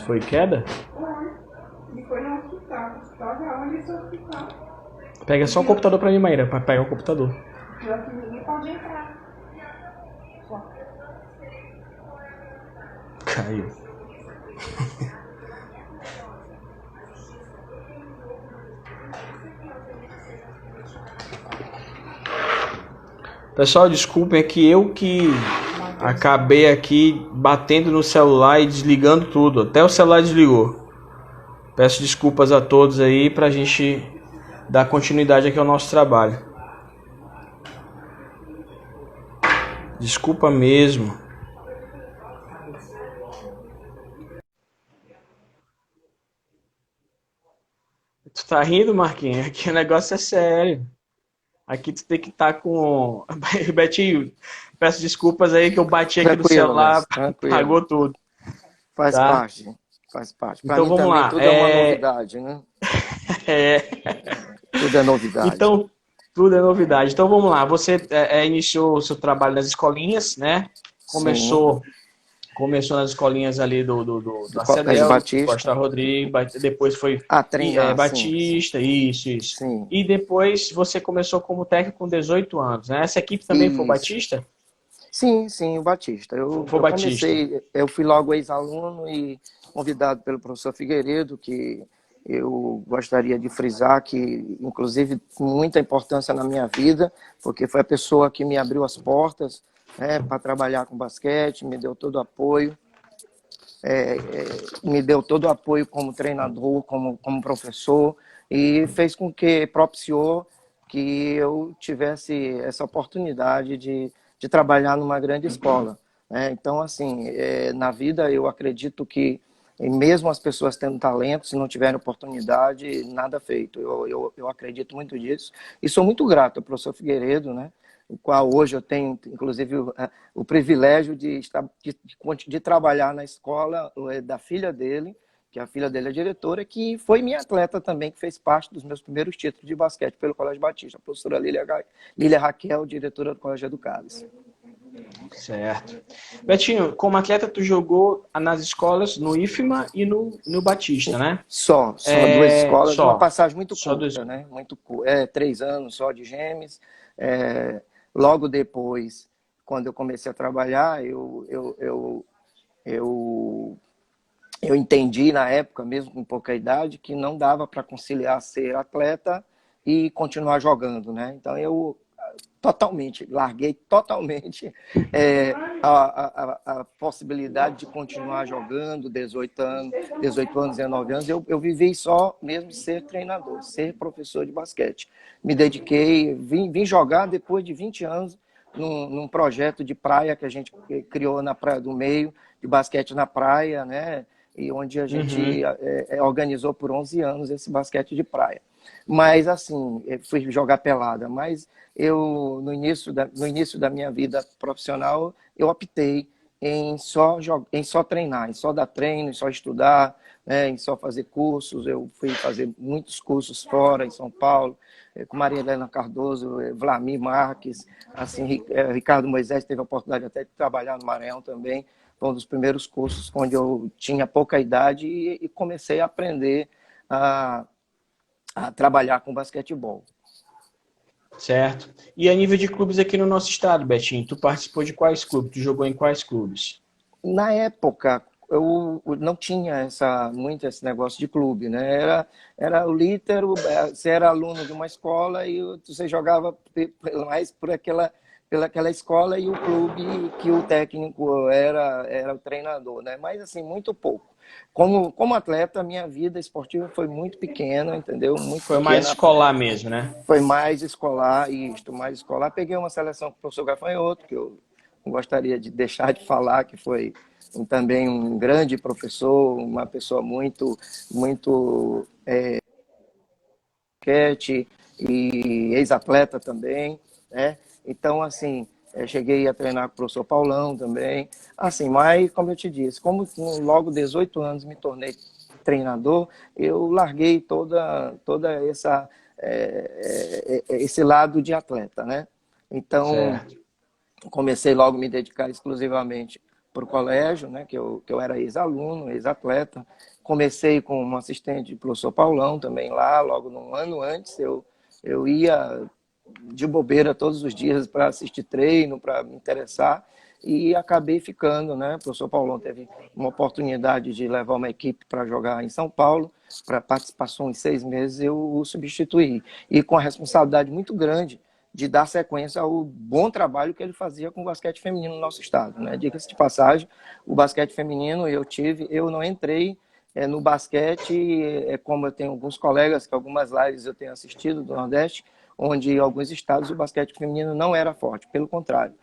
Foi queda? Foi. E foi no hospital. Hospital já onde esse hospital. Pega só o computador pra mim, Maíra, pra pegar o computador. Já que ninguém pode entrar. Só. Caiu. Pessoal, desculpem, é que eu que acabei aqui batendo no celular e desligando tudo. Até o celular desligou. Peço desculpas a todos aí pra gente dar continuidade aqui ao nosso trabalho. Desculpa mesmo. Tu tá rindo, Marquinhos? Aqui o negócio é sério. Aqui tu tem que estar com... Betinho, peço desculpas aí que eu bati aqui no Tranquilo, celular, mestre, tranquilo. pagou tudo, Faz tá? parte, faz parte. Para Então mim vamos também lá. tudo é uma novidade, né? É, Tudo é novidade. Então, tudo é novidade. Então vamos lá. Você iniciou o seu trabalho nas escolinhas, né? Sim, Começou, começou nas escolinhas ali do do Colégio ACEDEL, do Batista. Costa Rodrigues, depois foi A treinar, sim, sim, Batista, isso. sim. E depois você começou como técnico com 18 anos, né? Essa equipe também foi Isso. Batista? Sim, sim, o Batista. Foi Eu Batista. comecei, eu fui logo ex-aluno e convidado pelo professor Figueiredo, que eu gostaria de frisar que, inclusive, tem muita importância na minha vida, porque foi a pessoa que me abriu as portas, né, para trabalhar com basquete, me deu todo o apoio. Me deu todo o apoio como treinador, como professor, e fez com que propiciou que eu tivesse essa oportunidade de trabalhar numa grande escola, né? Então, assim, na vida eu acredito que mesmo as pessoas tendo talento, se não tiverem oportunidade, nada feito. Eu acredito muito nisso. E sou muito grato ao professor Figueiredo, né? O qual hoje eu tenho, inclusive, o privilégio de trabalhar na escola da filha dele, que a filha dele é diretora, que foi minha atleta também, que fez parte dos meus primeiros títulos de basquete pelo Colégio Batista, a professora Lília Raquel, diretora do Colégio Educados. Certo. Betinho, como atleta tu jogou nas escolas no IFMA e no Batista, né? Só duas escolas, uma Só. passagem muito Só dois. curta, né? 3 anos só de Gêmeos. Logo depois, quando eu comecei a trabalhar, eu eu entendi na época, mesmo com pouca idade, que não dava para conciliar ser atleta e continuar jogando, né? Então eu larguei totalmente a possibilidade de continuar jogando 18 anos, 19 anos. Eu vivi só mesmo ser treinador, ser professor de basquete. Me dediquei, vim jogar depois de 20 anos num projeto de praia que a gente criou na Praia do Meio, de basquete na praia, né? E onde a gente Uhum. organizou por 11 anos esse basquete de praia. Mas, assim, fui jogar pelada. Mas eu, no início da minha vida profissional, eu optei em só treinar, em só dar treino, em só estudar, né, em só fazer cursos. Eu fui fazer muitos cursos fora, em São Paulo, com Maria Helena Cardoso, Vlamir Marques, assim, Ricardo Moisés teve a oportunidade até de trabalhar no Maranhão também. Foi um dos primeiros cursos onde eu tinha pouca idade e comecei a aprender a, a trabalhar com basquetebol. Certo. E a nível de clubes aqui no nosso estado, Betinho, tu participou de quais clubes? Tu jogou em quais clubes? Na época, eu não tinha muito esse negócio de clube, né? Era o lítero, você era aluno de uma escola e você jogava mais pela aquela escola e o clube que o técnico era o treinador, né? Mas, assim, muito pouco. Como atleta, minha vida esportiva foi muito pequena, entendeu? Muito Foi mais pequena. escolar mesmo, né? Foi mais escolar, isto, mais escolar. Peguei uma seleção com o professor Gafanhoto, que eu não gostaria de deixar de falar, que foi também um grande professor, uma pessoa muito basquete e ex-atleta também, né? Então, assim, cheguei a treinar com o professor Paulão também. Assim, mas, como eu te disse, como com logo 18 anos me tornei treinador, eu larguei toda esse lado de atleta, né? Então, Certo. comecei logo a me dedicar exclusivamente o colégio, né, que eu era ex-aluno, ex-atleta. Comecei como assistente do professor Paulão também lá, logo num ano antes. Eu ia de bobeira todos os dias para assistir treino, para me interessar, e acabei ficando, né? O professor Paulão teve uma oportunidade de levar uma equipe para jogar em São Paulo, para participação em 6 meses, eu o substituí. E com a responsabilidade muito grande de dar sequência ao bom trabalho que ele fazia com o basquete feminino no nosso estado, né? Diga-se de passagem, o basquete feminino eu não entrei no basquete, como eu tenho alguns colegas que algumas lives eu tenho assistido do Nordeste, onde em alguns estados o basquete feminino não era forte, pelo contrário.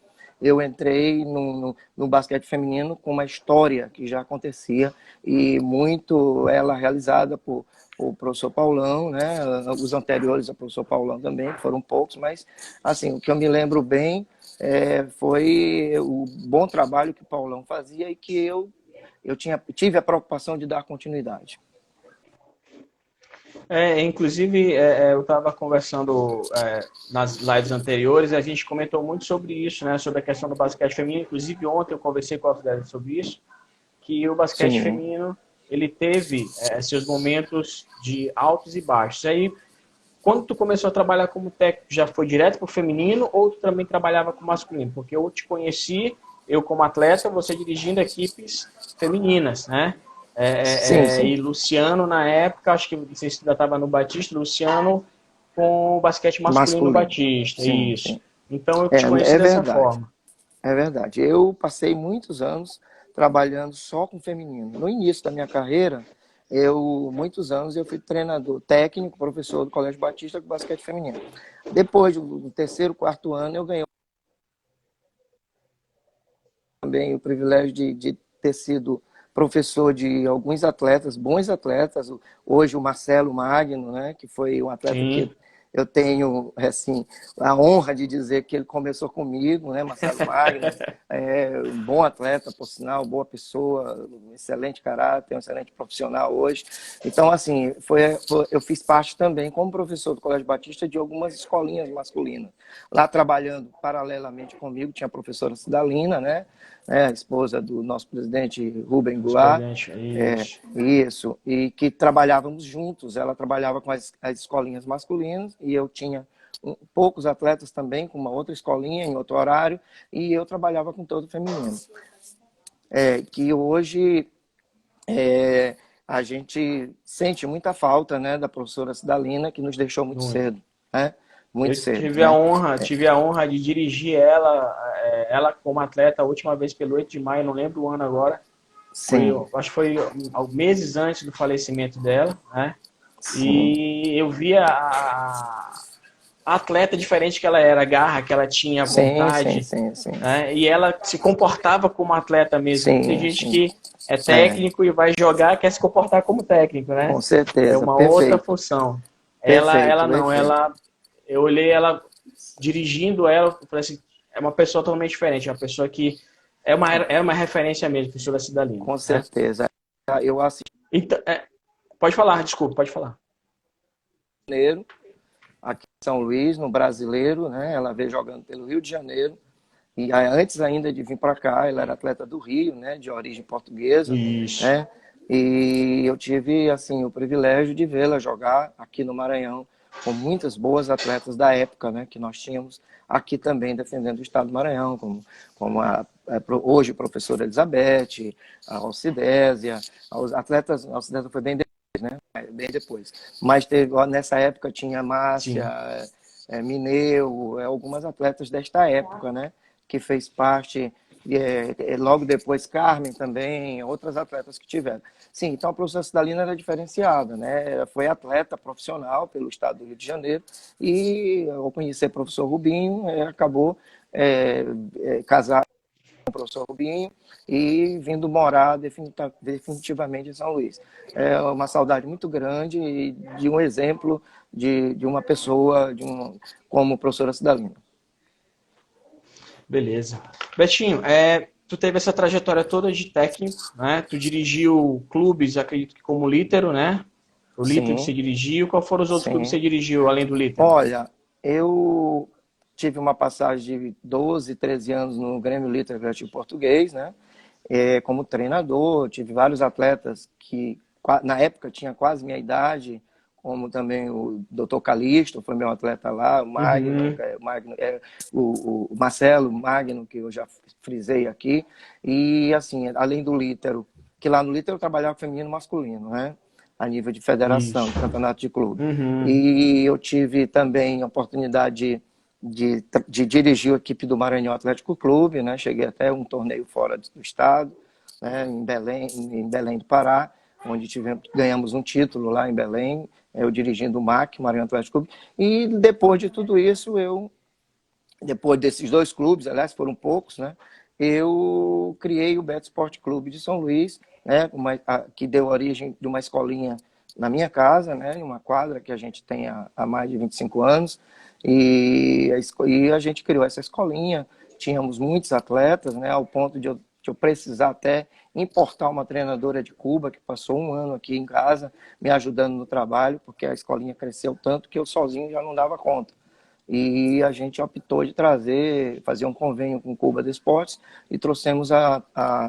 Eu entrei no basquete feminino com uma história que já acontecia e muito ela realizada por o professor Paulão, né? Os anteriores ao professor Paulão também, que foram poucos, mas assim, o que eu me lembro bem foi o bom trabalho que o Paulão fazia e que eu tive a preocupação de dar continuidade. Inclusive, eu estava conversando nas lives anteriores, a gente comentou muito sobre isso, né? Sobre a questão do basquete feminino. Inclusive, ontem eu conversei com a Fidel sobre isso, que o basquete feminino ele teve seus momentos de altos e baixos. Aí, quando tu começou a trabalhar como técnico, já foi direto para o feminino ou tu também trabalhava com masculino? Porque eu te conheci, eu como atleta, você dirigindo equipes femininas, né? Sim. E Luciano, na época, acho que não sei se ainda estava no Batista, Luciano com o basquete masculino no Batista. Sim, Isso. sim. Então eu te conheci dessa forma. É verdade. Eu passei muitos anos trabalhando só com feminino. No início da minha carreira, muitos anos eu fui treinador técnico, professor do Colégio Batista com basquete feminino. Depois do terceiro, quarto ano, eu ganhei também o privilégio de ter sido professor de alguns atletas, bons atletas. Hoje o Marcelo Magno, né, que foi um atleta que eu tenho assim, a honra de dizer que ele começou comigo, né, Marcelo Magno, um bom atleta, por sinal, boa pessoa, um excelente caráter, um excelente profissional hoje. Então, assim, eu fiz parte também, como professor do Colégio Batista, de algumas escolinhas masculinas. Lá trabalhando paralelamente comigo, tinha a professora Cidalina, né, a esposa do nosso presidente Rubem Goulart. Isso, e que trabalhávamos juntos. Ela trabalhava com as escolinhas masculinas e eu tinha poucos atletas também, com uma outra escolinha, em outro horário, e eu trabalhava com todo o feminino. Que hoje a gente sente muita falta, né, da professora Cidalina, que nos deixou muito cedo, né? Muito cedo. Tive a honra de dirigir ela como atleta a última vez pelo 8 de maio, não lembro o ano agora. Acho que foi meses antes do falecimento dela, né? Sim. E eu via a atleta diferente que ela era, a garra que ela tinha, a vontade. Sim. Né? E ela se comportava como atleta mesmo. Tem gente que é técnico e vai jogar, quer se comportar como técnico, né? Com certeza. É uma outra função. Ela não, eu olhei ela dirigindo ela, eu falei assim, é uma pessoa totalmente diferente, uma pessoa que é uma referência mesmo, professora Cidalina. Com certeza. Eu assisti. Então, pode falar, desculpa, pode falar. Aqui em São Luís, no Brasileiro, né? Ela veio jogando pelo Rio de Janeiro. E antes ainda de vir para cá, ela era atleta do Rio, né? De origem portuguesa. Isso. Né? E eu tive assim o privilégio de vê-la jogar aqui no Maranhão com muitas boas atletas da época, né? Que nós tínhamos aqui também defendendo o estado do Maranhão, como hoje a professora Elizabeth, a Alcidésia, os atletas, a Alcidésia foi bem depois, né? Bem depois. Mas nessa época tinha Márcia, Mineu, algumas atletas desta época, né? Que fez parte, logo depois Carmen também, outras atletas que tiveram. Sim, então a professora Cidalina era diferenciada, né? Ela foi atleta profissional pelo estado do Rio de Janeiro e, ao conhecer o professor Rubinho, acabou casado com o professor Rubinho e vindo morar definitivamente em São Luís. É uma saudade muito grande de um exemplo de uma pessoa como a professora Cidalina. Beleza. Betinho, tu teve essa trajetória toda de técnico, né? Tu dirigiu clubes, acredito que como Lítero, né? O Lítero que você dirigiu. Qual foram os outros clubes que você dirigiu, além do Lítero? Olha, eu tive uma passagem de 12, 13 anos no Grêmio Lítero Recreativo Português, né? como treinador. Tive vários atletas que, na época, tinha quase minha idade, como também o Dr. Calixto, foi meu atleta lá, o Magno, o Marcelo Magno, que eu já frisei aqui. E, assim, além do Lítero, que lá no Lítero eu trabalhava feminino e masculino, né? A nível de federação, Isso. de campeonato de clube. Uhum. E eu tive também a oportunidade de dirigir a equipe do Maranhão Atlético Clube, né? Cheguei até um torneio fora do estado, né? Em Belém do Pará, onde ganhamos um título lá em Belém, eu dirigindo o MAC, Maranhão Atlético Clube. E depois de tudo isso, depois desses dois clubes, aliás, foram poucos, né? Eu criei o Beto Esporte Clube de São Luís, né? Que deu origem de uma escolinha na minha casa, né? Uma quadra que a gente tem há mais de 25 anos. E a gente criou essa escolinha. Tínhamos muitos atletas, né? Ao ponto de eu precisar até importar uma treinadora de Cuba, que passou um ano aqui em casa, me ajudando no trabalho, porque a escolinha cresceu tanto que eu sozinho já não dava conta. E a gente optou de fazer um convênio com Cuba de Esportes e trouxemos a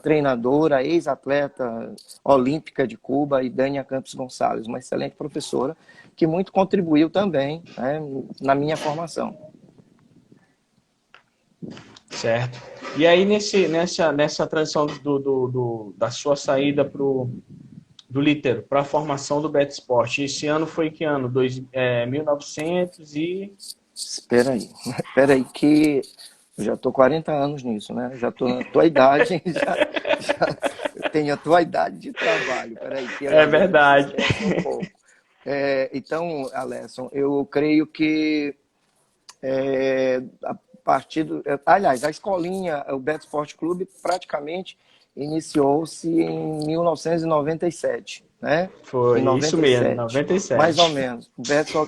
treinadora, a ex-atleta olímpica de Cuba, Idânia Campos Gonçalves, uma excelente professora, que muito contribuiu também, né, na minha formação. Certo. E aí, nessa transição da sua saída do Lítero para a formação do Beto Esporte, esse ano foi que ano? 1900 e... Espera aí que eu já estou 40 anos nisso, né? Já estou na tua idade, eu tenho a tua idade de trabalho. Espera aí, que É verdade. Um pouco. Então, Alesson, eu creio que a partir do... Aliás, a escolinha, o Beto Esporte Clube, praticamente iniciou-se em 1997, né? Foi, Em isso mesmo, 97, 97. mais ou menos. O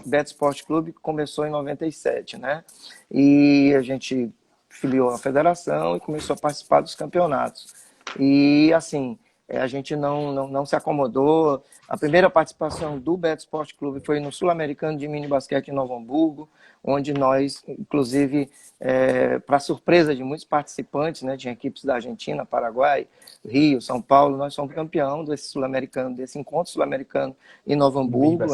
Beto Esporte Clube começou em 97, né? E a gente filiou a federação e começou a participar dos campeonatos. E, assim, a gente não se acomodou. A primeira participação do Beto Esporte Clube foi no Sul-Americano de Mini Basquete em Novo Hamburgo, onde nós, inclusive, para surpresa de muitos participantes, né, tinha equipes da Argentina, Paraguai, Rio, São Paulo, nós somos campeão desse sul-americano, desse encontro sul-americano em Novo Hamburgo,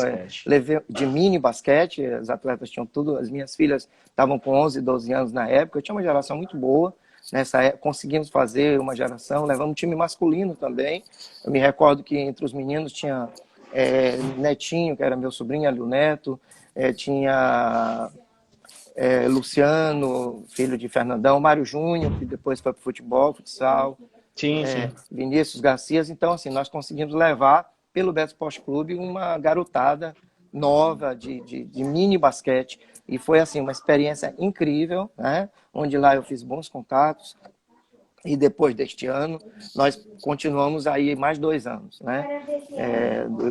de mini basquete. As atletas tinham tudo, as minhas filhas estavam com 11, 12 anos na época, eu tinha uma geração muito boa. Nessa época, conseguimos fazer uma geração, levamos um time masculino também. Eu me recordo que entre os meninos tinha Netinho, que era meu sobrinho, ali o Neto, tinha Luciano, filho de Fernandão, Mário Júnior, que depois foi para o futebol, futsal, sim. Vinícius Garcias. Então, assim, nós conseguimos levar pelo Beto Esporte Clube uma garotada nova de mini basquete. E foi, assim, uma experiência incrível, né? Onde lá eu fiz bons contatos. E depois deste ano, nós continuamos aí mais 2 anos, né?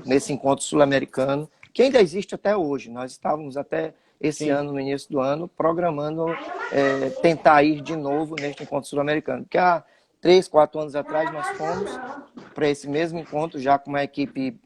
Nesse encontro sul-americano, que ainda existe até hoje. Nós estávamos até esse ano, no início do ano, programando tentar ir de novo neste encontro sul-americano. Porque há 3, 4 anos atrás nós fomos para esse mesmo encontro já com uma equipe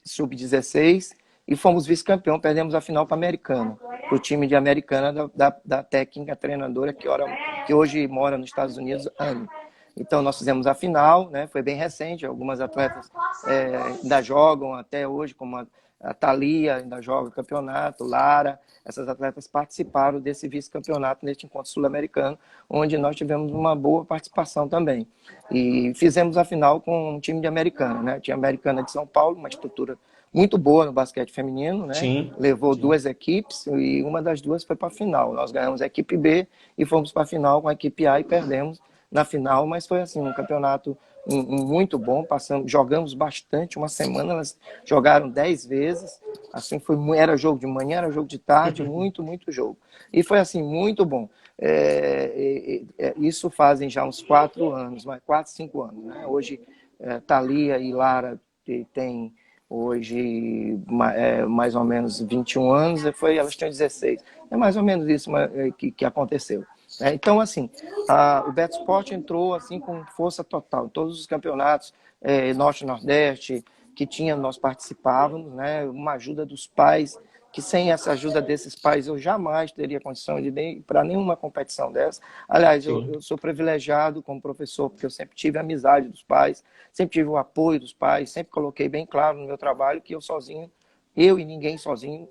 sub-16 e fomos vice-campeão, perdemos a final para a Americana, para o time de Americana da técnica treinadora que hoje mora nos Estados Unidos, Anne. Então nós fizemos a final, né? Foi bem recente, algumas atletas ainda jogam até hoje, como a Thalia ainda joga campeonato, Lara, essas atletas participaram desse vice-campeonato neste encontro sul-americano, onde nós tivemos uma boa participação também. E fizemos a final com um time de Americana, né? Tinha a Americana de São Paulo, uma estrutura muito boa no basquete feminino, né? Sim, levou 2 equipes e uma das 2 foi para a final. Nós ganhamos a equipe B e fomos para a final com a equipe A e perdemos na final, mas foi assim um campeonato muito bom. Jogamos bastante, uma semana elas jogaram 10 vezes. Assim era jogo de manhã, era jogo de tarde, muito jogo. E foi assim muito bom. Isso fazem já uns 4 anos, 4, 5 anos, né? Hoje Thalia e Lara têm hoje mais ou menos 21 anos, elas tinham 16. É mais ou menos isso que aconteceu. Então, assim, o Beto Esporte entrou assim, com força total. Todos os campeonatos Norte e Nordeste que nós participávamos, né? Uma ajuda dos pais que sem essa ajuda desses pais eu jamais teria condição de ir para nenhuma competição dessa. Aliás, Sim. eu sou privilegiado como professor, porque eu sempre tive a amizade dos pais, sempre tive o apoio dos pais, sempre coloquei bem claro no meu trabalho que eu sozinho, eu e ninguém sozinho,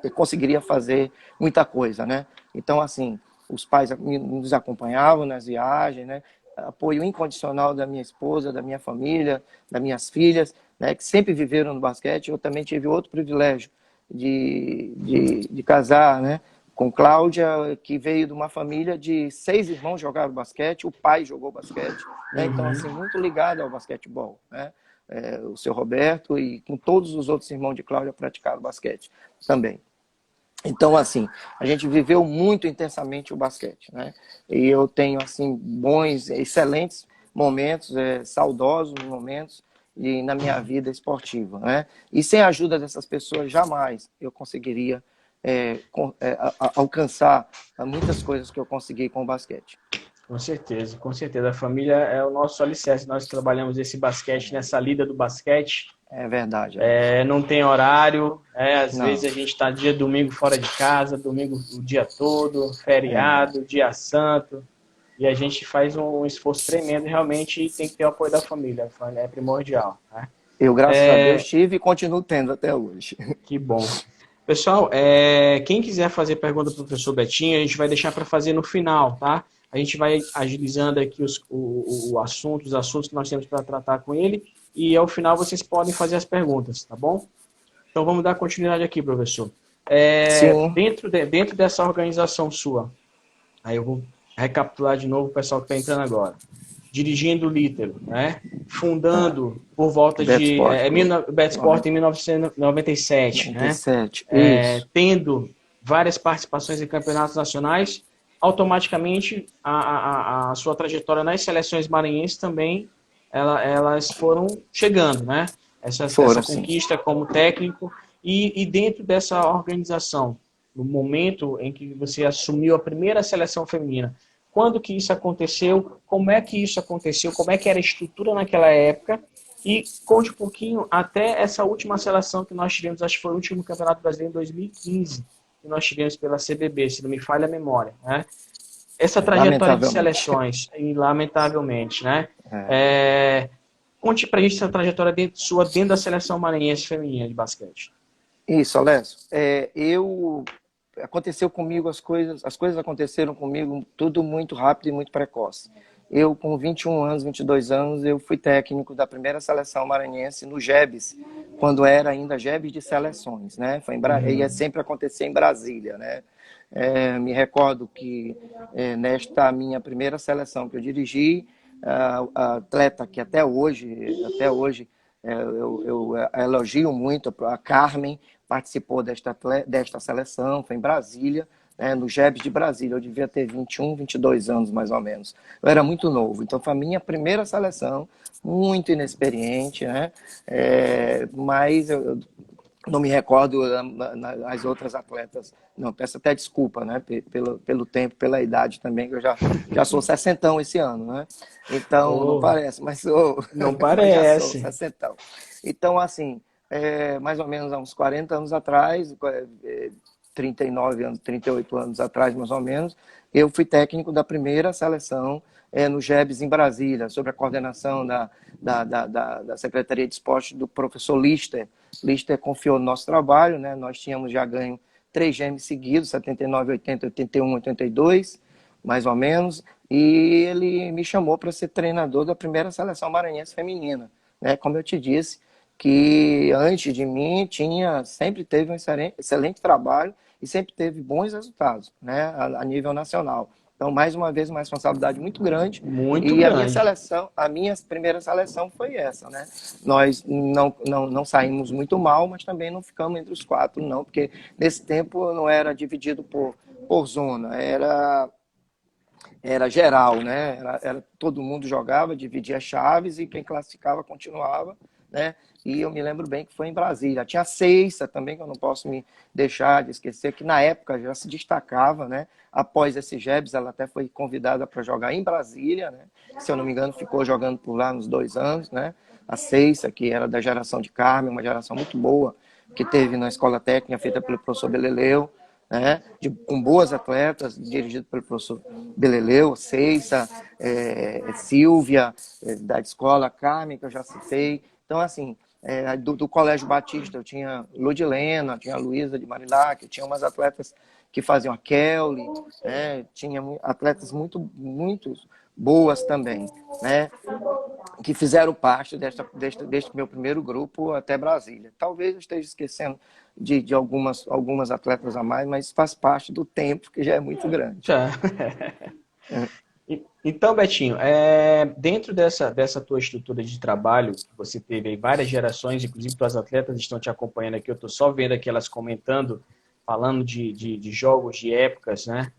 eu conseguiria fazer muita coisa, né? Então, assim, os pais nos acompanhavam nas viagens, né? Apoio incondicional da minha esposa, da minha família, das minhas filhas, né? Que sempre viveram no basquete. Eu também tive outro privilégio de casar, né? Com Cláudia, que veio de uma família de 6 irmãos jogaram basquete, o pai jogou basquete, né? Então, assim, muito ligado ao basquetebol, né? O seu Roberto e com todos os outros irmãos de Cláudia praticaram basquete também. Então, assim, a gente viveu muito intensamente o basquete, né? E eu tenho, assim, bons, excelentes momentos, saudosos momentos na minha vida esportiva, né? E sem a ajuda dessas pessoas, jamais eu conseguiria alcançar muitas coisas que eu consegui com o basquete. Com certeza, com certeza. A família é o nosso alicerce. Nós trabalhamos esse basquete, nessa lida do basquete. É verdade, Alex. Não tem horário, às Não, vezes a gente está dia domingo fora de casa, domingo o dia todo, feriado, dia santo, e a gente faz um esforço tremendo, realmente tem que ter o apoio da família, é primordial. Né? eu, graças a Deus, tive e continuo tendo até hoje. Que bom. Pessoal, quem quiser fazer pergunta para o professor Betinho, a gente vai deixar para fazer no final, tá? A gente vai agilizando aqui os assuntos que nós temos para tratar com ele, e ao final vocês podem fazer as perguntas, tá bom? Então vamos dar continuidade aqui, professor. Sim. Dentro dessa organização sua, aí eu vou recapitular de novo o pessoal que está entrando agora. Dirigindo o Lítero, né? Fundando por volta de Betsport em 1997, 97, né? isso. Tendo várias participações em campeonatos nacionais, automaticamente a sua trajetória nas seleções maranhenses também elas foram chegando, né? Essa conquista como técnico e dentro dessa organização, no momento em que você assumiu a primeira seleção feminina, quando que isso aconteceu, como é que isso aconteceu, como é que era a estrutura naquela época e conte um pouquinho até essa última seleção que nós tivemos, acho que foi o último Campeonato Brasileiro em 2015, que nós tivemos pela CBB, se não me falha a memória, né? Essa trajetória de seleções, lamentavelmente, né? Conte pra gente essa trajetória sua dentro da seleção maranhense feminina de basquete. Isso, Alessio. Aconteceu comigo as coisas aconteceram comigo tudo muito rápido e muito precoce. Eu, com 21 anos, 22 anos, eu fui técnico da primeira seleção maranhense no GEBS, quando era ainda GEBS de seleções, né? Ia sempre acontecer em Brasília, né? Me recordo que nesta minha primeira seleção que eu dirigi, a atleta que até hoje eu elogio muito, a Carmen, participou desta seleção, foi em Brasília, né, no GEBS de Brasília. Eu devia ter 21, 22 anos, mais ou menos. Eu era muito novo, então foi a minha primeira seleção, muito inexperiente, né? Mas eu não me recordo as outras atletas. Não, peço até desculpa, né? Pelo tempo, pela idade também, que eu já sou sessentão esse ano, né? Então, não parece, mas sou. Não Mas já sou parece. sessentão. Então, assim, mais ou menos há uns 40 anos atrás, 39 anos, 38 anos atrás, mais ou menos, eu fui técnico da primeira seleção no GEBS em Brasília, sob a coordenação da Secretaria de Esporte do professor Lister. Lister confiou no nosso trabalho, né? Nós tínhamos já ganho 3 GMs seguidos, 79, 80, 81, 82, mais ou menos, e ele me chamou para ser treinador da primeira seleção maranhense feminina, né? Como eu te disse, que antes de mim sempre teve um excelente trabalho e sempre teve bons resultados, né? A nível nacional. Então, mais uma vez, uma responsabilidade muito grande. Muito e grande. A minha primeira seleção foi essa, né? Nós não saímos muito mal, mas também não ficamos entre os 4, não, porque nesse tempo não era dividido por zona, era geral, né? Todo mundo jogava, dividia chaves e quem classificava continuava, né? E eu me lembro bem que foi em Brasília. Tinha a Ceissa também, que eu não posso me deixar de esquecer, que na época já se destacava, né? Após esse GEBS, ela até foi convidada para jogar em Brasília, né? Se eu não me engano, ficou jogando por lá uns 2 anos, né? A Ceissa, que era da geração de Carmen, uma geração muito boa, que teve na escola técnica, feita pelo professor Beleleu, né? Com boas atletas, dirigido pelo professor Beleleu, Ceissa, Silvia, da escola Carmen, que eu já citei. Então, assim, do Colégio Batista, eu tinha Ludilena, tinha a Luísa de Marilac, eu tinha umas atletas que faziam a Kelly, né? Tinha atletas muito boas também, né? Que fizeram parte deste meu primeiro grupo até Brasília. Talvez eu esteja esquecendo de algumas atletas a mais, mas faz parte do tempo, que já é muito grande. Já. Então, Betinho, dentro dessa tua estrutura de trabalho, que você teve aí várias gerações, inclusive tuas atletas estão te acompanhando aqui, eu estou só vendo aqui elas comentando, falando de jogos, de épocas, né?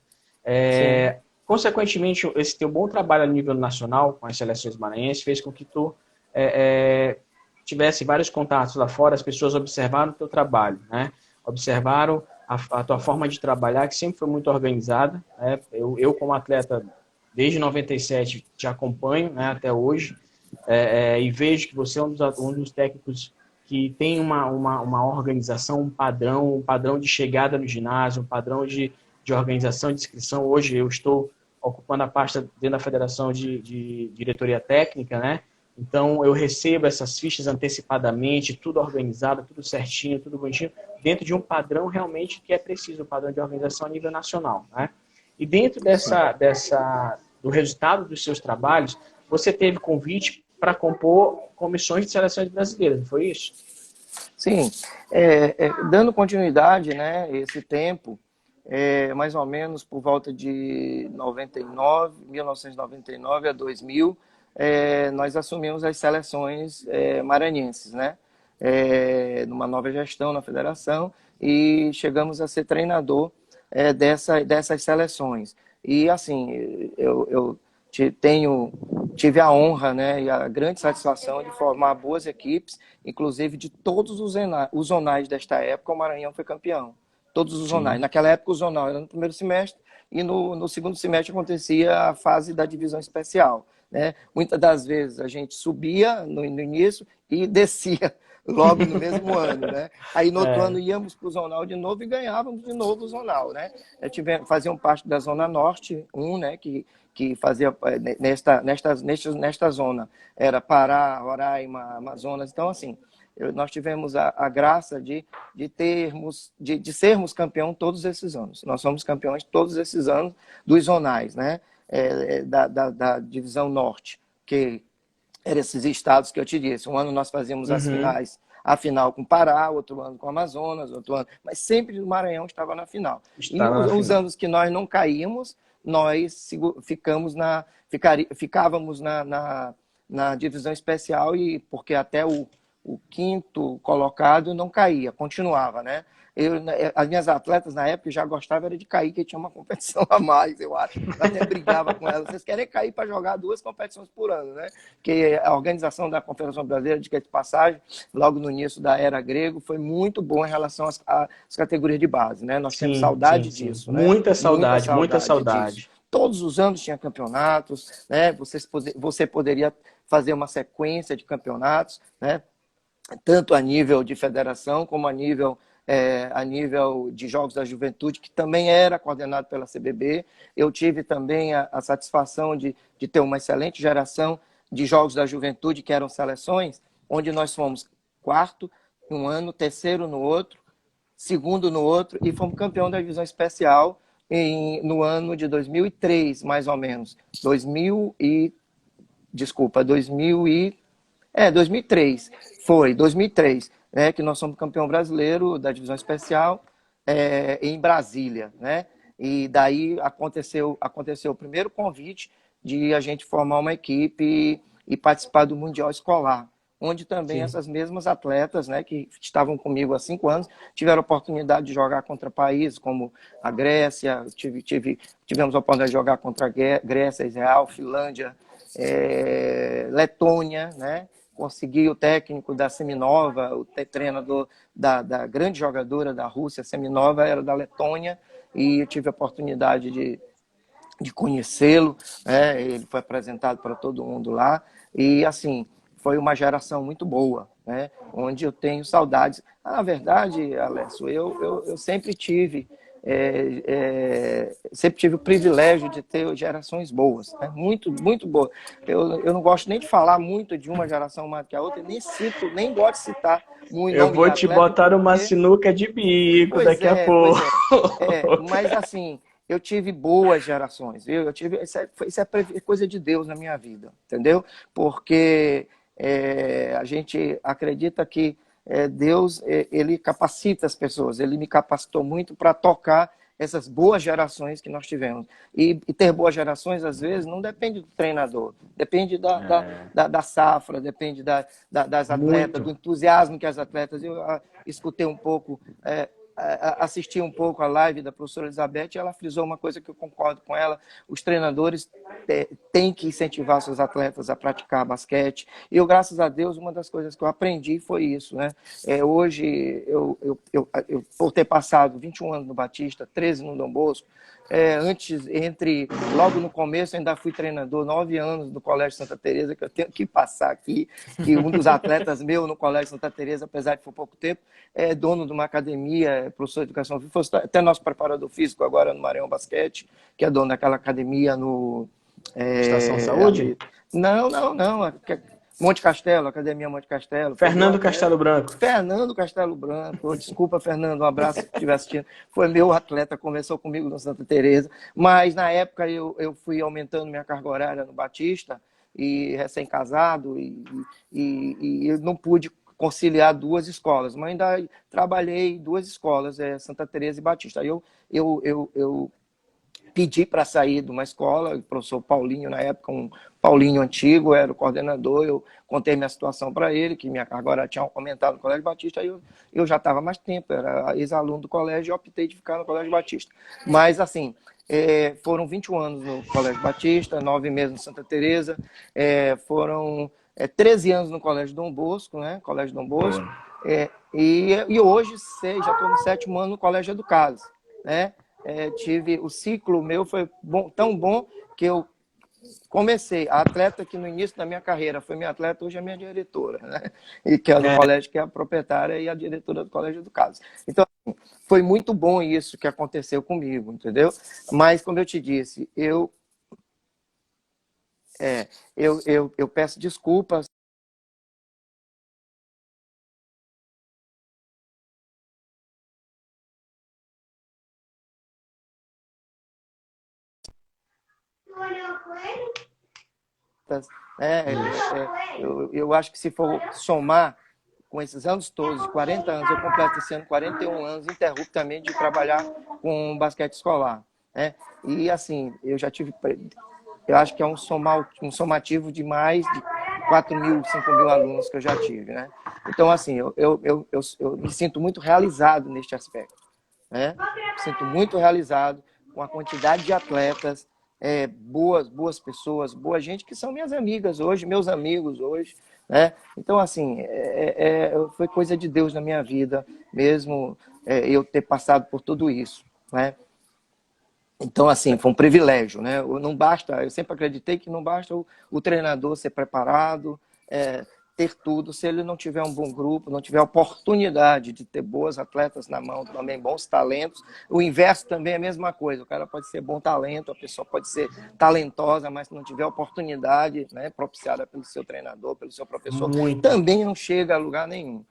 Sim. Consequentemente, esse teu bom trabalho a nível nacional com as seleções maranhenses fez com que tu tivesse vários contatos lá fora, as pessoas observaram o teu trabalho, né? Observaram a tua forma de trabalhar, que sempre foi muito organizada, né? Eu como atleta, desde 97, te acompanho, né, até hoje, e vejo que você é um dos técnicos que tem uma organização, um padrão de chegada no ginásio, um padrão de organização de inscrição. Hoje eu estou ocupando a pasta dentro da Federação de Diretoria Técnica, né? Então eu recebo essas fichas antecipadamente, tudo organizado, tudo certinho, tudo bonitinho, dentro de um padrão realmente que é preciso, um padrão de organização a nível nacional, né? E dentro do resultado dos seus trabalhos, você teve convite para compor comissões de seleções brasileiras, não foi isso? Sim, dando continuidade, né, esse tempo, mais ou menos por volta de 1999 a 2000, nós assumimos as seleções maranhenses, né, numa nova gestão na federação, e chegamos a ser treinador dessas seleções. E assim, eu tive a honra, né, e a grande satisfação de formar boas equipes, inclusive de todos os zonais desta época. O Maranhão foi campeão. Todos os zonais. Sim. Naquela época o zonal era no primeiro semestre e no segundo semestre acontecia a fase da divisão especial, né? Muitas das vezes a gente subia no início e descia logo no mesmo ano, né? Aí no outro ano íamos para o zonal de novo e ganhávamos de novo o zonal, né? Faziam parte da Zona Norte 1, né? Que fazia nesta zona era Pará, Roraima, Amazonas. Então, assim, nós tivemos a graça de sermos campeão todos esses anos. Nós somos campeões todos esses anos dos zonais, né? Da divisão norte, que eram esses estados que eu te disse. Um ano nós fazíamos as finais, a final com Pará, outro ano com Amazonas, outro ano, mas sempre o Maranhão estava na final. Os anos que nós não caímos, nós ficávamos na divisão especial, e porque até o quinto colocado não caía, continuava, né? As minhas atletas na época já gostavam era de cair, que tinha uma competição a mais, eu acho. Eu até brigava com elas. Vocês querem cair para jogar 2 competições por ano, né? Porque a organização da Confederação Brasileira de Passagem, logo no início da era grego, foi muito boa em relação às categorias de base, né? Nós temos saudade disso, né? Muita saudade. Disso. Todos os anos tinha campeonatos, né? Você poderia fazer uma sequência de campeonatos, né? Tanto a nível de federação como a nível de Jogos da Juventude, que também era coordenado pela CBB. Eu tive também a satisfação de ter uma excelente geração de Jogos da Juventude, que eram seleções, onde nós fomos quarto em um ano, terceiro no outro, segundo no outro, e fomos campeão da divisão especial no ano de 2003, mais ou menos. 2003. Foi 2003, né, que nós somos campeão brasileiro da divisão especial em Brasília, né? E daí aconteceu o primeiro convite de a gente formar uma equipe e participar do Mundial Escolar, onde também essas mesmas atletas, né, que estavam comigo há 5 anos, tiveram a oportunidade de jogar contra países como a Grécia. Tivemos a oportunidade de jogar contra a Grécia, Israel, Finlândia, Letônia, né? Consegui o técnico da Seminova, o treinador da grande jogadora da Rússia, Seminova, era da Letônia, e eu tive a oportunidade de conhecê-lo, né? Ele foi apresentado para todo mundo lá, e assim, foi uma geração muito boa, né? Onde eu tenho saudades. Na verdade, Alessio, eu sempre tive o privilégio de ter gerações boas, né? Muito, muito boas. Eu não gosto nem de falar muito de uma geração mais que a outra, nem gosto de citar muito Eu nome de vou te atleta, botar uma porque... sinuca de bico Pois daqui a é, pouco. pois é. Mas assim, eu tive boas gerações, viu? Isso é coisa de Deus na minha vida, entendeu? Porque a gente acredita que Deus, ele capacita as pessoas, ele me capacitou muito para tocar essas boas gerações que nós tivemos. E ter boas gerações, às vezes, não depende do treinador, depende da safra, depende das atletas, do Muito. entusiasmo que as atletas... Eu escutei um pouco, assisti um pouco a live da professora Elizabeth, e ela frisou uma coisa que eu concordo com ela: os treinadores têm que incentivar seus atletas a praticar basquete. E eu, graças a Deus, uma das coisas que eu aprendi foi isso, né? Hoje, por ter passado 21 anos no Batista, 13 no Dom Bosco, logo no começo, ainda fui treinador, 9 anos no Colégio Santa Teresa, que eu tenho que passar aqui, que um dos atletas meu no Colégio Santa Teresa, apesar de for pouco tempo, é dono de uma academia, professor de educação física, foi até nosso preparador físico agora no Maranhão Basquete, que é dono daquela academia no... Estação Saúde? Não. Monte Castelo, Academia Monte Castelo. Fernando Castelo Branco. Fernando Castelo Branco. Desculpa, Fernando, um abraço se estiver assistindo. Foi meu atleta, conversou comigo no Santa Teresa. Mas na época eu fui aumentando minha carga horária no Batista, e recém-casado, e eu não pude conciliar duas escolas, mas ainda trabalhei em duas escolas, Santa Teresa e Batista. Aí eu pedi para sair de uma escola, o professor Paulinho, na época, um Paulinho antigo, era o coordenador, eu contei minha situação para ele, que minha carga horária tinha aumentado no Colégio Batista, aí eu já estava mais tempo, era ex-aluno do colégio, e optei de ficar no Colégio Batista. Mas, assim, foram 21 anos no Colégio Batista, 9 meses no Santa Teresa, foram 13 anos no Colégio Dom Bosco, né? Colégio Dom Bosco, e hoje já estou no 7º ano no Colégio Educados, né? Tive o ciclo meu foi tão bom que eu comecei a atleta que no início da minha carreira foi minha atleta, hoje é minha diretora, né? E que é do colégio, que é a proprietária e a diretora do Colégio Educados. Então, foi muito bom isso que aconteceu comigo, entendeu? Mas, como eu te disse, eu peço desculpas. Eu acho que se for somar com esses anos todos, de 40 anos, eu completo esse ano 41 anos interruptamente de trabalhar com basquete escolar, né? E assim, eu acho que é um somativo de mais de 4.000, 5.000 alunos que eu já tive, né? Então, assim, eu me sinto muito realizado neste aspecto, né? Me sinto muito realizado com a quantidade de atletas, boas pessoas, boa gente, que são minhas amigas hoje, meus amigos hoje, né? Então, assim, foi coisa de Deus na minha vida, mesmo eu ter passado por tudo isso, né? Então, assim, foi um privilégio, né? Não basta, eu sempre acreditei que não basta o treinador ser preparado, ter tudo, se ele não tiver um bom grupo, não tiver a oportunidade de ter boas atletas na mão, também bons talentos. O inverso também é a mesma coisa, o cara pode ser bom talento, a pessoa pode ser talentosa, mas se não tiver oportunidade, né, propiciada pelo seu treinador, pelo seu professor, também não chega a lugar nenhum.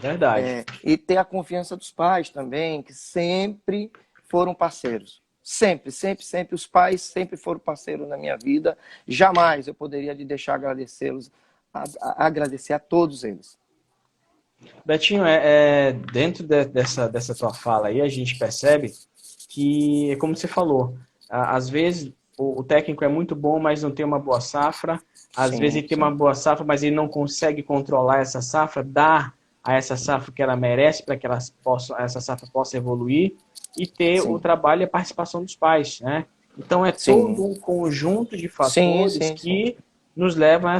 Verdade. E ter a confiança dos pais também, que sempre foram parceiros. Sempre, sempre, sempre. Os pais sempre foram parceiros na minha vida. Jamais eu poderia deixar agradecê-los, agradecer a todos eles. Betinho, dentro dessa tua fala aí, a gente percebe que, como você falou, às vezes o técnico é muito bom, mas não tem uma boa safra. Às vezes ele tem uma boa safra, mas ele não consegue controlar essa safra, dar a essa safra que ela merece para que essa safra possa evoluir e ter o trabalho e a participação dos pais, né? Então todo um conjunto de fatores que nos levam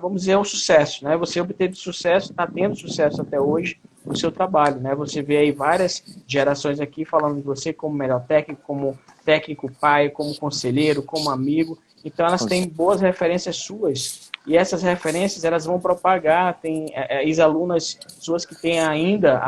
vamos dizer, ao sucesso, né? Você obteve sucesso, está tendo sucesso até hoje no seu trabalho, né? Você vê aí várias gerações aqui falando de você como melhor técnico, como técnico pai, como conselheiro, como amigo. Então elas têm boas referências suas e essas referências elas vão propagar. Tem ex-alunas suas que têm ainda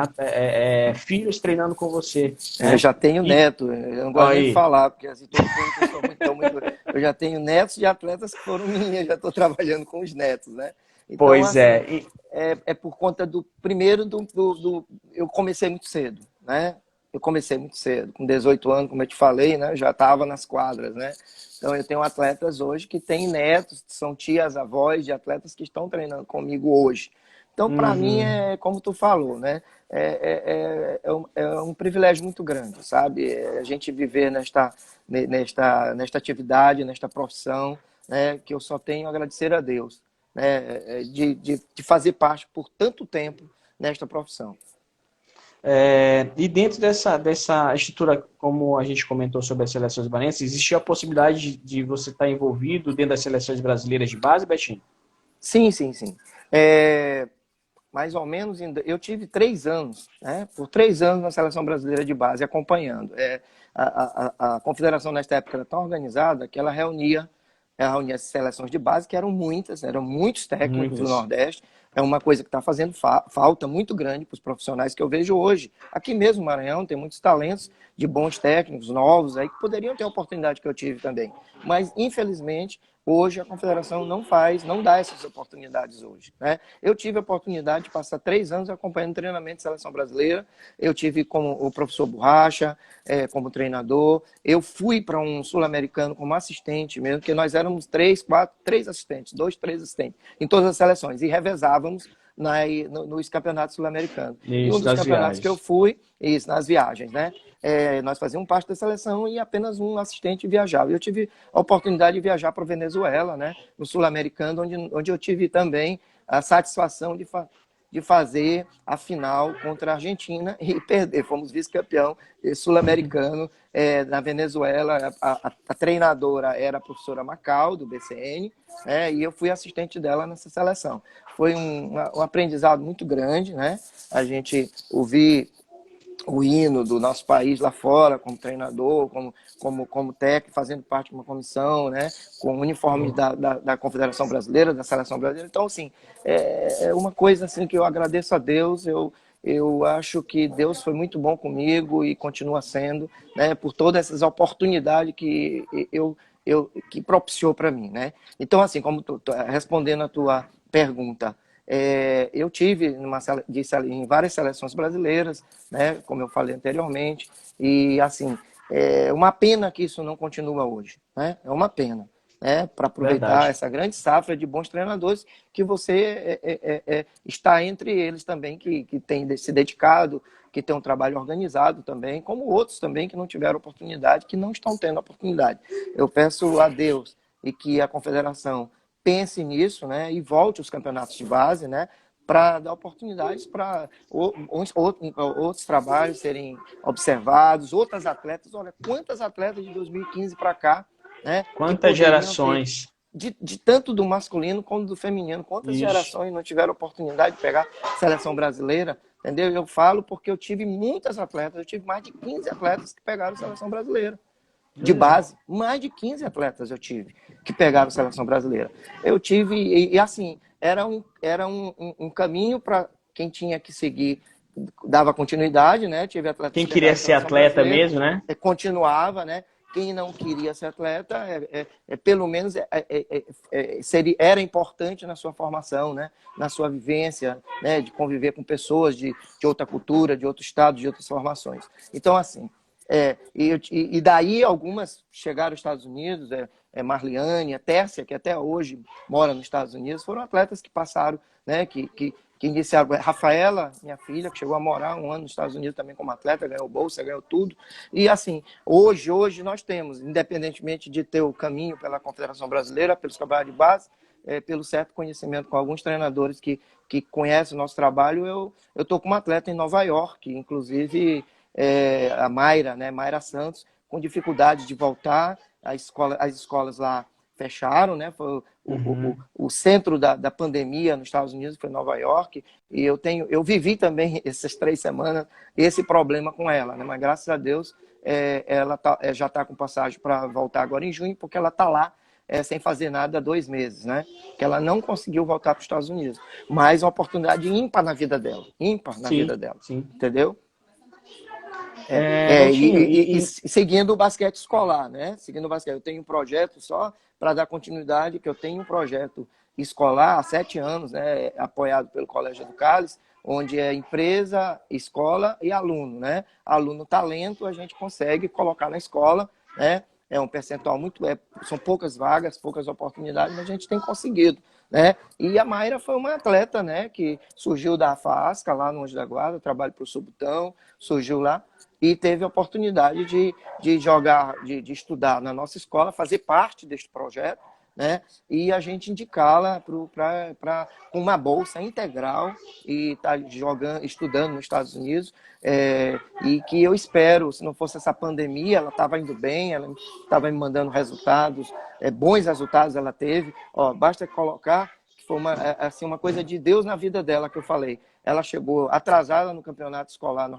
filhos treinando com você, Eu né? já tenho E neto, eu não gosto nem de aí, falar, porque assim, todo mundo que eu sou muito. Eu já tenho netos de atletas que foram minhas, já estou trabalhando com os netos, né? Então, pois assim, é, e, é por conta do primeiro eu comecei muito cedo, né? Eu comecei muito cedo, com 18 anos, como eu te falei, né? Eu já estava nas quadras, né? Então eu tenho atletas hoje que têm netos, que são tias, avós de atletas que estão treinando comigo hoje. Então, para mim, uhum. é como tu falou, né? É um privilégio muito grande, sabe? A gente viver nesta atividade, nesta profissão, né? Que eu só tenho a agradecer a Deus, né? De fazer parte por tanto tempo nesta profissão. E dentro dessa estrutura, como a gente comentou sobre as seleções barenses, existe a possibilidade de você estar envolvido dentro das seleções brasileiras de base, Betinho? Sim, sim, sim. É, mais ou menos, eu tive 3 anos, né? Por 3 anos na seleção brasileira de base, acompanhando. A confederação nesta época era tão organizada que ela reunia as seleções de base, que eram muitos técnicos do Muitas. Nordeste. É uma coisa que está fazendo falta muito grande para os profissionais que eu vejo hoje. Aqui mesmo no Maranhão tem muitos talentos de bons técnicos novos aí que poderiam ter a oportunidade que eu tive também. Mas, infelizmente, hoje a confederação não dá essas oportunidades hoje, né? Eu tive a oportunidade de passar 3 anos acompanhando o treinamento de seleção brasileira. Eu tive como o professor Borracha, como treinador. Eu fui para um sul-americano como assistente mesmo, porque nós éramos três assistentes, dois, três assistentes, em todas as seleções, e revezávamos nos campeonatos sul-americanos. E um Isso, dos das campeonatos que eu viagens. fui, isso, nas viagens, né? Nós fazíamos parte da seleção e apenas um assistente viajava. Eu tive a oportunidade de viajar para a Venezuela, né? No sul-americano, onde eu tive também a satisfação de fazer a final contra a Argentina e perder. Fomos vice-campeão sul-americano na Venezuela. A treinadora era a professora Macau, do BCN, né? E eu fui assistente dela nessa seleção. Foi um aprendizado muito grande, né? A gente ouvir o hino do nosso país lá fora, como treinador, como técnico, fazendo parte de uma comissão, né, com o uniforme da Confederação Brasileira, da Seleção Brasileira. Então, assim, é uma coisa assim que eu agradeço a Deus, eu acho que Deus foi muito bom comigo e continua sendo, né, por todas essas oportunidades que propiciou para mim, né? Então, assim, respondendo a tua pergunta, eu tive em várias seleções brasileiras, né, como eu falei anteriormente, e assim, é uma pena que isso não continua hoje, né? É uma pena, né, para aproveitar Verdade. essa grande safra de bons treinadores que você está entre eles também, que tem se dedicado, que tem um trabalho organizado também, como outros também que não tiveram oportunidade, que não estão tendo oportunidade. Eu peço a Deus e que a confederação pense nisso, né, e volte os campeonatos de base, né, para dar oportunidades para outros trabalhos serem observados, outras atletas. Olha, quantas atletas de 2015 para cá, né, que Quantas poderiam ter, gerações? de tanto do masculino como do feminino, quantas Isso. gerações não tiveram oportunidade de pegar a seleção brasileira, entendeu? Eu falo porque eu tive muitas atletas, eu tive mais de 15 atletas que pegaram a seleção brasileira de Pois é. base. Mais de 15 atletas eu tive que pegaram a seleção brasileira. Eu tive, assim, era um caminho para quem tinha que seguir, dava continuidade, né? Tive atletas Quem que pegaram queria a ser seleção atleta brasileira, mesmo, né? continuava, né? Quem não queria ser atleta, pelo menos era importante na sua formação, né? Na sua vivência, né? De conviver com pessoas de outra cultura, de outro estado, de outras formações. Então, assim, e daí algumas chegaram aos Estados Unidos, Marliane, a Tércia, que até hoje mora nos Estados Unidos, foram atletas que passaram, né, que iniciaram. Rafaela, minha filha, que chegou a morar 1 ano nos Estados Unidos também como atleta, ganhou bolsa, ganhou tudo. E assim, hoje nós temos, independentemente de ter o caminho pela Confederação Brasileira, pelos campeonatos de base, pelo certo conhecimento com alguns treinadores que conhecem o nosso trabalho, eu estou com uma atleta em Nova York, inclusive a Mayra, né, Mayra Santos, com dificuldade de voltar, as escolas lá fecharam, né? Foi Uhum. o centro da pandemia nos Estados Unidos foi Nova York, e eu vivi também essas 3 semanas esse problema com ela, né? Mas graças a Deus ela já está com passagem para voltar agora em junho, porque ela está lá sem fazer nada há 2 meses, né? Que ela não conseguiu voltar para os Estados Unidos. Mas uma oportunidade ímpar na vida dela. Ímpar na vida Sim, dela. sim. Entendeu? Eltinho, E seguindo o basquete escolar, né? Seguindo o basquete. Eu tenho um projeto, só para dar continuidade, que eu tenho um projeto escolar há 7 anos, né? Apoiado pelo Colégio do Cálice, onde é empresa, escola e aluno, né? Aluno talento a gente consegue colocar na escola, né? É um percentual são poucas vagas, poucas oportunidades, mas a gente tem conseguido, né? E a Mayra foi uma atleta, né? Que surgiu da FASCA, lá no Anjo da Guarda, trabalho para o Subutão, surgiu lá e teve a oportunidade de jogar, de estudar na nossa escola, fazer parte deste projeto, né? E a gente indicá-la com uma bolsa integral e está estudando nos Estados Unidos, e que eu espero, se não fosse essa pandemia, ela estava indo bem, ela estava me mandando resultados, bons resultados ela teve. Ó, basta colocar que foi uma coisa de Deus na vida dela, que eu falei. Ela chegou atrasada no campeonato escolar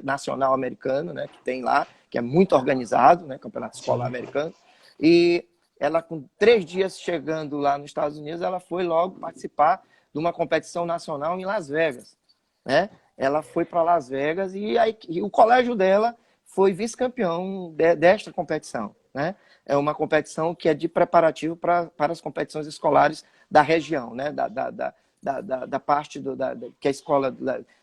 nacional americano, né, que tem lá, que é muito organizado, né, campeonato escolar americano, e ela, com 3 dias chegando lá nos Estados Unidos, ela foi logo participar de uma competição nacional em Las Vegas, né? Ela foi para Las Vegas e o colégio dela foi vice-campeão desta competição, né? É uma competição que é de preparativo para as competições escolares da região, né? Da parte que a escola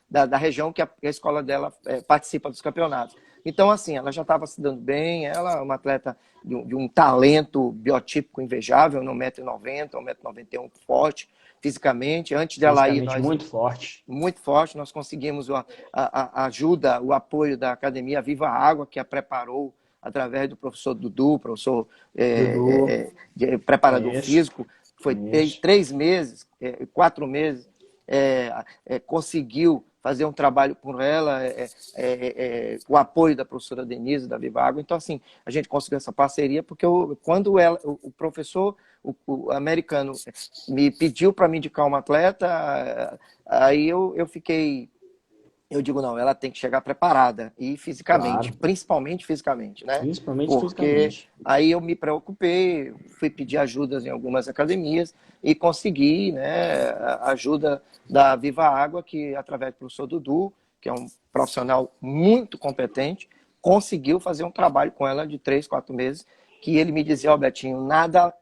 da região que a escola dela participa dos campeonatos. Então, assim, ela já estava se dando bem, ela é uma atleta de um talento biotípico invejável, 1,90 m, 1,91 m, forte fisicamente. Antes dela ir, fisicamente muito forte. Muito forte, nós conseguimos a ajuda, o apoio da Academia Viva Água, que a preparou através do professor Dudu, professor Dudu, preparador isso, físico. Foi isso. 3 meses, 4 meses, conseguiu fazer um trabalho com ela, o apoio da professora Denise, da Viva Água. Então, assim, a gente conseguiu essa parceria, porque quando o professor, o americano, me pediu para me indicar uma atleta, aí eu fiquei... Eu digo, não, ela tem que chegar preparada, e fisicamente, Claro, principalmente fisicamente, né? principalmente Porque fisicamente. aí eu me preocupei, fui pedir ajudas em algumas academias e consegui, né, a ajuda da Viva Água, que através do professor Dudu, que é um profissional muito competente, conseguiu fazer um trabalho com ela de 3, 4 meses, que ele me dizia, ó, Betinho, nada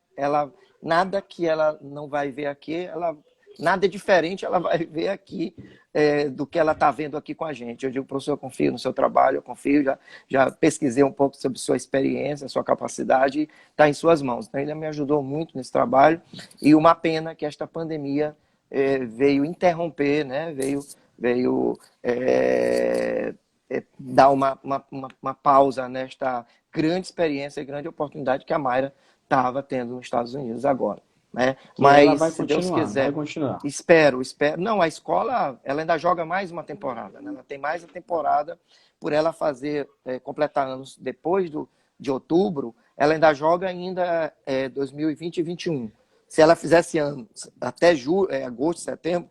que ela não vai ver aqui, nada diferente ela vai ver aqui do que ela está vendo aqui com a gente. Eu digo, professor, eu confio no seu trabalho, eu confio, já pesquisei um pouco sobre sua experiência, sua capacidade, está em suas mãos. Então, ele me ajudou muito nesse trabalho, e uma pena que esta pandemia veio interromper, né? veio dar uma pausa nesta grande experiência e grande oportunidade que a Mayra estava tendo nos Estados Unidos agora. Né? Que ela Mas, vai se Deus continuar, vai quiser, continuar. espero. Não, a escola, ela ainda joga mais uma temporada, né? Ela tem mais a temporada, por ela completar anos depois de outubro, ela ainda joga 2020 e 2021. Se ela fizesse ano até agosto, setembro,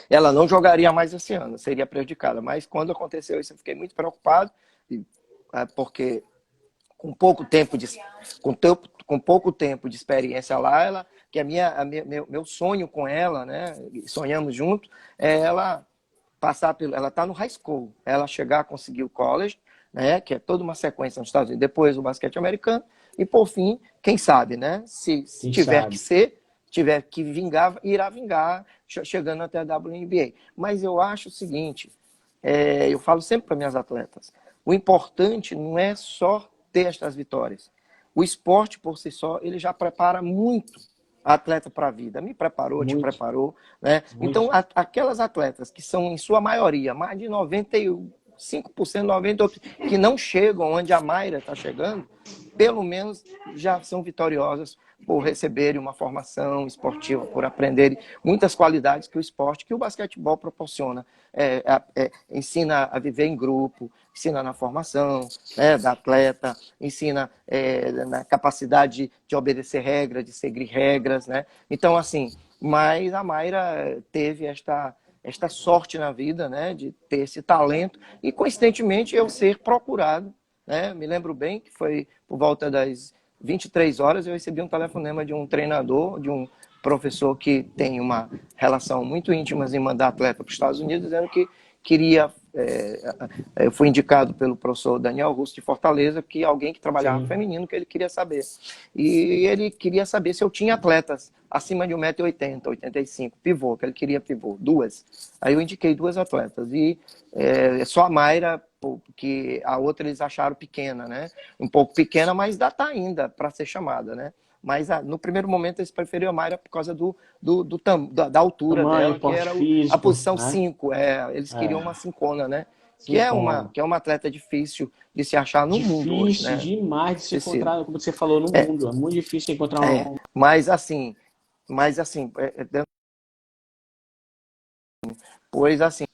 ela não jogaria mais esse ano, seria prejudicada. Mas quando aconteceu isso, eu fiquei muito preocupado, porque com pouco tempo de experiência lá, que meu sonho com ela, né, sonhamos junto, é ela ela está no high school, ela chegar a conseguir o college, né, que é toda uma sequência nos Estados Unidos, depois o basquete americano, e por fim, quem sabe, né, se Quem tiver que sabe? ser, tiver que vingar, irá vingar, chegando até a WNBA. Mas eu acho o seguinte, eu falo sempre para minhas atletas, o importante não é só ter estas vitórias. O esporte, por si só, ele já prepara muito a atleta para a vida. Me preparou, te Muito, preparou. Né? Então, muito. aquelas atletas que são, em sua maioria, mais de 95%, 98%, que não chegam onde a Mayra está chegando, pelo menos já são vitoriosas por receberem uma formação esportiva, por aprenderem muitas qualidades que o esporte, que o basquetebol proporciona. Ensina a viver em grupo, ensina na formação, né, da atleta, ensina na capacidade de obedecer regras, de seguir regras. Né? Então, assim, mas a Mayra teve esta sorte na vida, né, de ter esse talento e, coincidentemente, eu ser procurado. Né? Me lembro bem que foi por volta das 23 horas eu recebi um telefonema de um treinador, de um professor que tem uma relação muito íntima em mandar atleta para os Estados Unidos, dizendo que queria, eu fui indicado pelo professor Daniel Russo de Fortaleza, que alguém que trabalhava Sim. feminino, que ele queria saber. E ele queria saber se eu tinha atletas acima de 1,80 m, 85, pivô, que ele queria pivô, duas. Aí eu indiquei duas atletas, e só a Mayra, porque a outra eles acharam pequena, né? Um pouco pequena, mas tá ainda para ser chamada, né? Mas no primeiro momento eles preferiram a Mayra por causa da altura Tamanho, dela, que porte era a físico, posição né? 5. Eles queriam uma cincona, né? Que é Sincona. uma atleta difícil de se achar no mundo hoje, Difícil né? demais de se Cecília. encontrar, como você falou, no mundo. É muito difícil encontrar um. Mas assim, pois assim,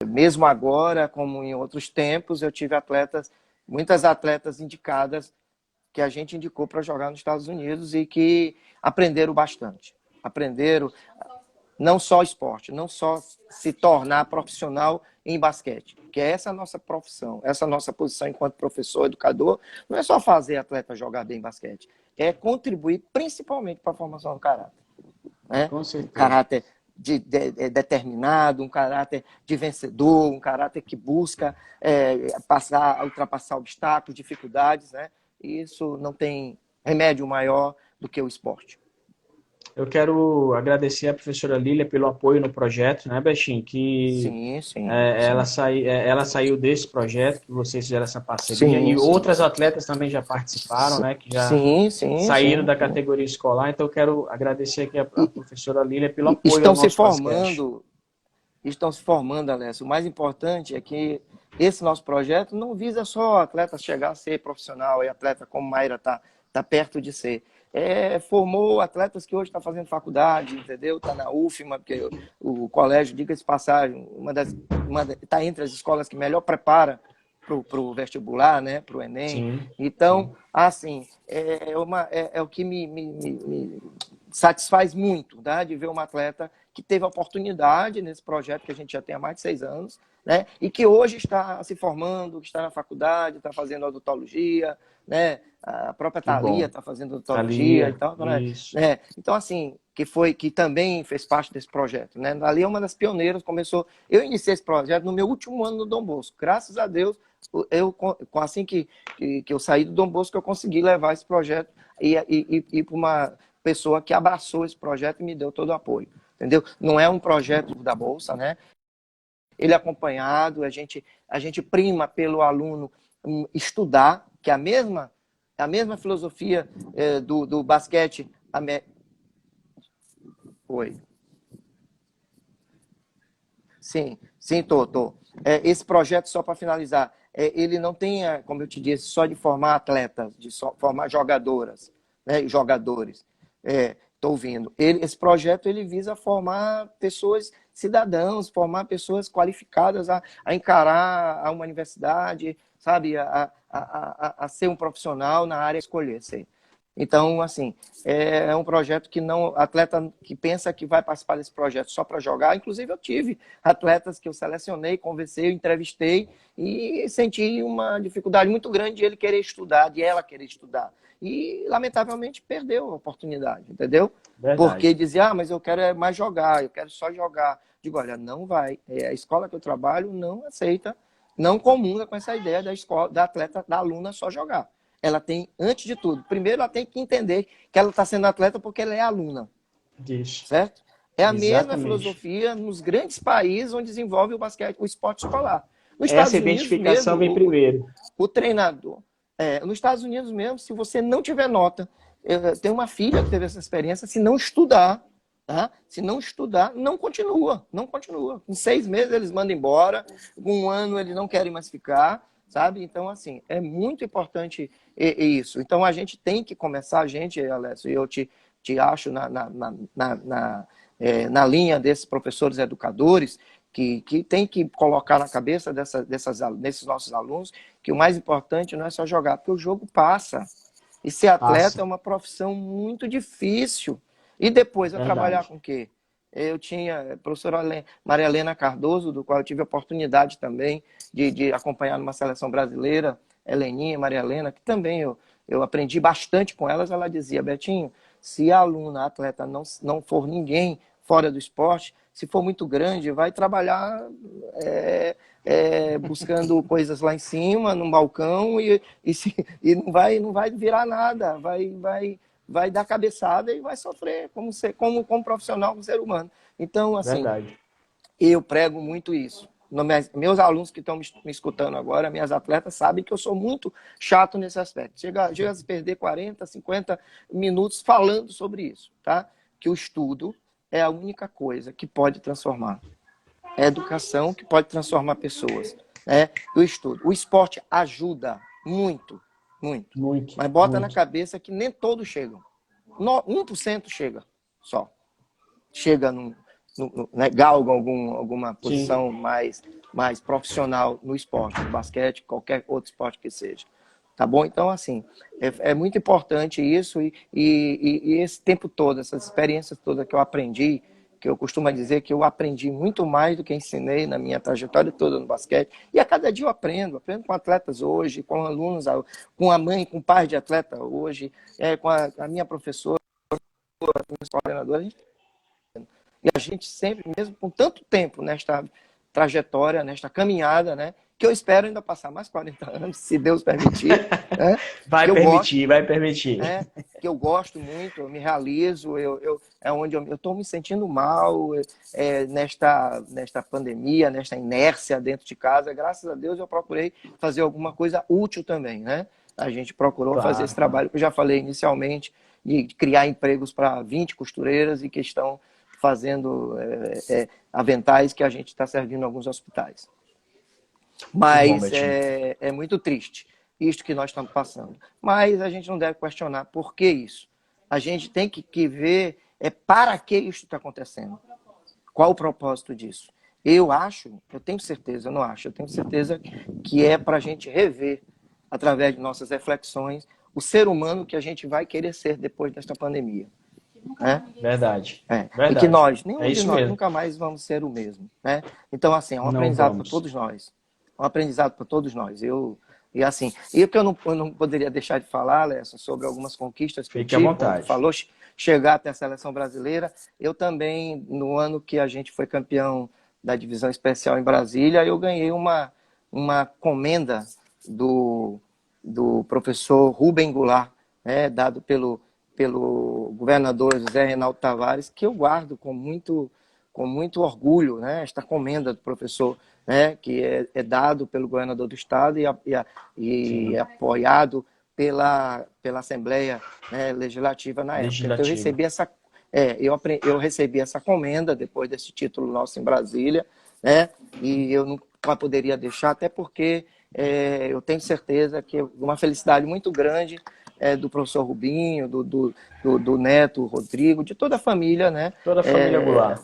mesmo agora, como em outros tempos, eu tive muitas atletas indicadas que a gente indicou para jogar nos Estados Unidos e que aprenderam bastante. Aprenderam não só esporte, não só se tornar profissional em basquete, que é essa a nossa profissão, essa a nossa posição enquanto professor, educador, não é só fazer atleta jogar bem basquete, é contribuir principalmente para a formação do caráter. Né? Com Um certeza. caráter determinado, um caráter de vencedor, um caráter que busca ultrapassar obstáculos, dificuldades, né? E isso não tem remédio maior do que o esporte. Eu quero agradecer a professora Lília pelo apoio no projeto, né, Bechinho? Que Sim, sim, sim. ela saiu desse projeto, que vocês fizeram essa parceria, e Sim, sim. outras atletas também já participaram, né? Que já Sim, sim, saíram sim, da sim. categoria escolar. Então, eu quero agradecer aqui a E, professora Lília pelo e apoio ao nosso basquete. estão se formando, Alessio. O mais importante é que esse nosso projeto não visa só atleta chegar a ser profissional e atleta como Mayra tá perto de ser. Formou atletas que hoje estão fazendo faculdade, entendeu? Está na UFMA, porque o colégio, diga-se de passagem, está entre as escolas que melhor prepara para o vestibular, né? Para o Enem. Sim, Então, sim. assim, o que me satisfaz muito, tá? De ver uma atleta que teve a oportunidade nesse projeto que a gente já tem há mais de 6 anos, né? E que hoje está se formando, que está na faculdade, está fazendo odontologia, né? A própria Que Thalia bom. está fazendo odontologia e Thalia, tal, né? isso. Então, assim, que também fez parte desse projeto, né? A Thalia é uma das pioneiras, eu iniciei esse projeto no meu último ano no Dom Bosco. Graças a Deus, assim que eu saí do Dom Bosco, eu consegui levar esse projeto e para uma pessoa que abraçou esse projeto e me deu todo o apoio, entendeu? Não é um projeto da Bolsa, né? Ele é acompanhado, a gente prima pelo aluno estudar, que é a mesma filosofia do basquete. Oi. Sim, sim, tô. Esse projeto, só para finalizar, ele não tem, como eu te disse, só de formar atletas, de só formar jogadoras, né, jogadores. Estou ouvindo. Esse projeto ele visa formar pessoas, cidadãos, formar pessoas qualificadas a encarar uma universidade, sabe, a ser um profissional na área a escolher ser. Então, assim, é um projeto que não. Atleta que pensa que vai participar desse projeto só para jogar. Inclusive, eu tive atletas que eu selecionei, conversei, entrevistei e senti uma dificuldade muito grande de ele querer estudar, de ela querer estudar. E, lamentavelmente, perdeu a oportunidade, entendeu? Porque Verdade. dizia, mas eu quero mais jogar, eu quero só jogar. Digo, olha, não vai. A escola que eu trabalho não aceita, não comunga com essa ideia da escola, da atleta, da aluna só jogar. Ela tem, antes de tudo, primeiro ela tem que entender que ela está sendo atleta porque ela é aluna, Isso. certo? É a mesma Exatamente. filosofia nos grandes países onde desenvolve o basquete, o esporte escolar. Nos Essa Estados Unidos identificação mesmo, vem primeiro. o treinador, nos Estados Unidos mesmo, se você não tiver nota, tem uma filha que teve essa experiência, se não estudar, tá? Se não estudar, não continua, não continua. Com 6 meses eles mandam embora, com 1 ano eles não querem mais ficar, sabe? Então, assim, é muito importante isso. Então, a gente tem que começar, Alessio, e eu te acho na linha desses professores educadores, que tem que colocar na cabeça desses nossos alunos que o mais importante não é só jogar, porque o jogo passa. E ser atleta Passa. é uma profissão muito difícil. E depois, eu trabalhar Verdade. com o quê? Eu tinha a professora Maria Helena Cardoso, do qual eu tive a oportunidade também de acompanhar numa seleção brasileira, Heleninha, Maria Helena, que também eu aprendi bastante com elas. Ela dizia: Betinho, se a aluna, a atleta, não for ninguém fora do esporte, se for muito grande, vai trabalhar buscando coisas lá em cima, num balcão, e não vai virar nada, vai dar cabeçada e vai sofrer como profissional, como ser humano. Então, assim, Verdade. eu prego muito isso. Meus alunos que estão me escutando agora, minhas atletas, sabem que eu sou muito chato nesse aspecto. Chega a se perder 40, 50 minutos falando sobre isso, tá? Que o estudo é a única coisa que pode transformar. É a educação que pode transformar pessoas. O estudo. O esporte ajuda muito, muito. Muito, Mas bota na muito. cabeça que nem todos chegam. 1% chega só. Chega né, galga alguma posição mais profissional no esporte, no basquete, qualquer outro esporte que seja. Tá bom? Então, assim, é muito importante isso e esse tempo todo, essas experiências todas que eu aprendi, que eu costumo dizer que eu aprendi muito mais do que ensinei na minha trajetória toda no basquete. E a cada dia eu aprendo com atletas hoje, com alunos, com a mãe, com pai de atleta hoje, com a minha professora, com os coordenadores. E a gente sempre, mesmo com tanto tempo nesta trajetória, nesta caminhada, né? Que eu espero ainda passar mais 40 anos, se Deus permitir. Né, vai permitir, vai permitir. Que eu gosto muito, eu me realizo, é onde eu estou me sentindo mal nesta pandemia, nesta inércia dentro de casa. Graças a Deus eu procurei fazer alguma coisa útil também, né? A gente procurou fazer esse trabalho que eu já falei inicialmente, de criar empregos para 20 costureiras e que estão fazendo aventais que a gente está servindo em alguns hospitais. Mas é muito triste isto que nós estamos passando. Mas a gente não deve questionar por que isso. A gente tem que ver para que isso está acontecendo. Qual o propósito disso? Eu tenho certeza, eu não acho, eu tenho certeza que é para a gente rever, através de nossas reflexões, o ser humano que a gente vai querer ser depois desta pandemia. Verdade. E que nenhum de nós mesmo. nunca mais vamos ser o mesmo. Né? Então, assim, é um aprendizado para todos nós. Um aprendizado para todos nós. E o que eu não poderia deixar de falar, Léo, sobre algumas conquistas que Fique eu tive, à vontade. como tu falou, chegar até a seleção brasileira. Eu também, no ano que a gente foi campeão da divisão especial em Brasília, eu ganhei uma comenda do professor Rubem Goulart, dado pelo governador José Reinaldo Tavares, que eu guardo com muito orgulho, né? Esta comenda do professor, né? Que é dado pelo governador do estado e apoiado pela Assembleia, né, Legislativa na época. Então, eu recebi essa comenda depois desse título nosso em Brasília, né? E eu nunca poderia deixar, até porque eu tenho certeza que é uma felicidade muito grande do professor Rubinho, do neto Rodrigo, de toda a família, né? Toda a família Goulart.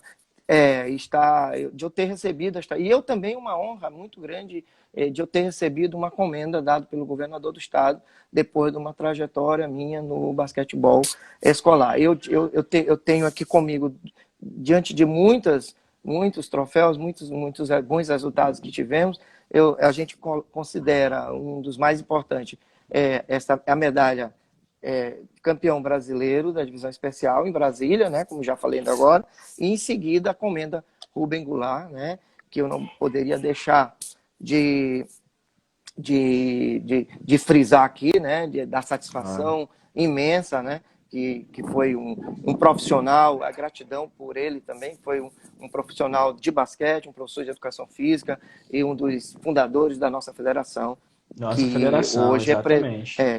De eu ter recebido e eu também uma honra muito grande de eu ter recebido uma comenda dada pelo governador do estado depois de uma trajetória minha no basquetebol escolar. Eu tenho aqui comigo, diante de muitos troféus, muitos bons resultados que tivemos, a gente considera um dos mais importantes a medalha campeão brasileiro da divisão especial em Brasília, né, como já falei ainda agora, e em seguida a comenda Rubem Goulart, né, que eu não poderia deixar de frisar aqui, né, de dar satisfação imensa, né, que foi um profissional, a gratidão por ele também, foi um profissional de basquete, um professor de educação física e um dos fundadores da nossa federação,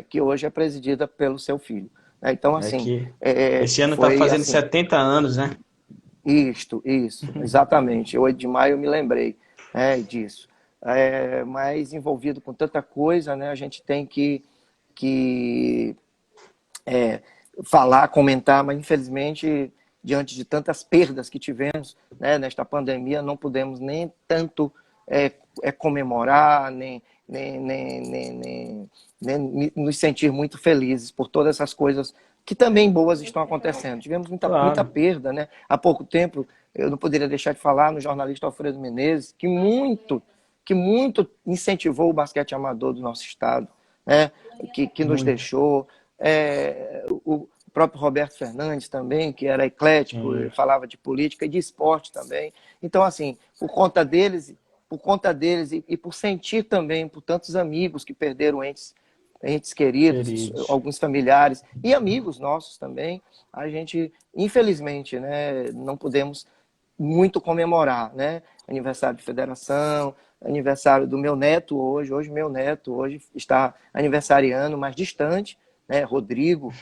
que hoje é presidida pelo seu filho. Então, assim... esse ano está fazendo 70 anos, né? Isso, exatamente. 8 de maio eu me lembrei disso. Mas envolvido com tanta coisa, né, a gente tem que falar, comentar, mas infelizmente, diante de tantas perdas que tivemos, né, nesta pandemia, não pudemos nem tanto comemorar, nem nos sentir muito felizes por todas essas coisas que também boas estão acontecendo. Tivemos muita perda, né? Há pouco tempo, eu não poderia deixar de falar no jornalista Alfredo Menezes, que muito incentivou o basquete amador do nosso estado. né, que nos Muito. deixou. O próprio Roberto Fernandes também, que era eclético, Sim. falava de política e de esporte também. Então, assim, por conta deles e por sentir também por tantos amigos que perderam entes queridos, Queridos. alguns familiares e amigos nossos também, a gente, infelizmente, né, não podemos muito comemorar, né? Aniversário de federação, aniversário do meu neto hoje meu neto hoje está aniversariando, mais distante, né? Rodrigo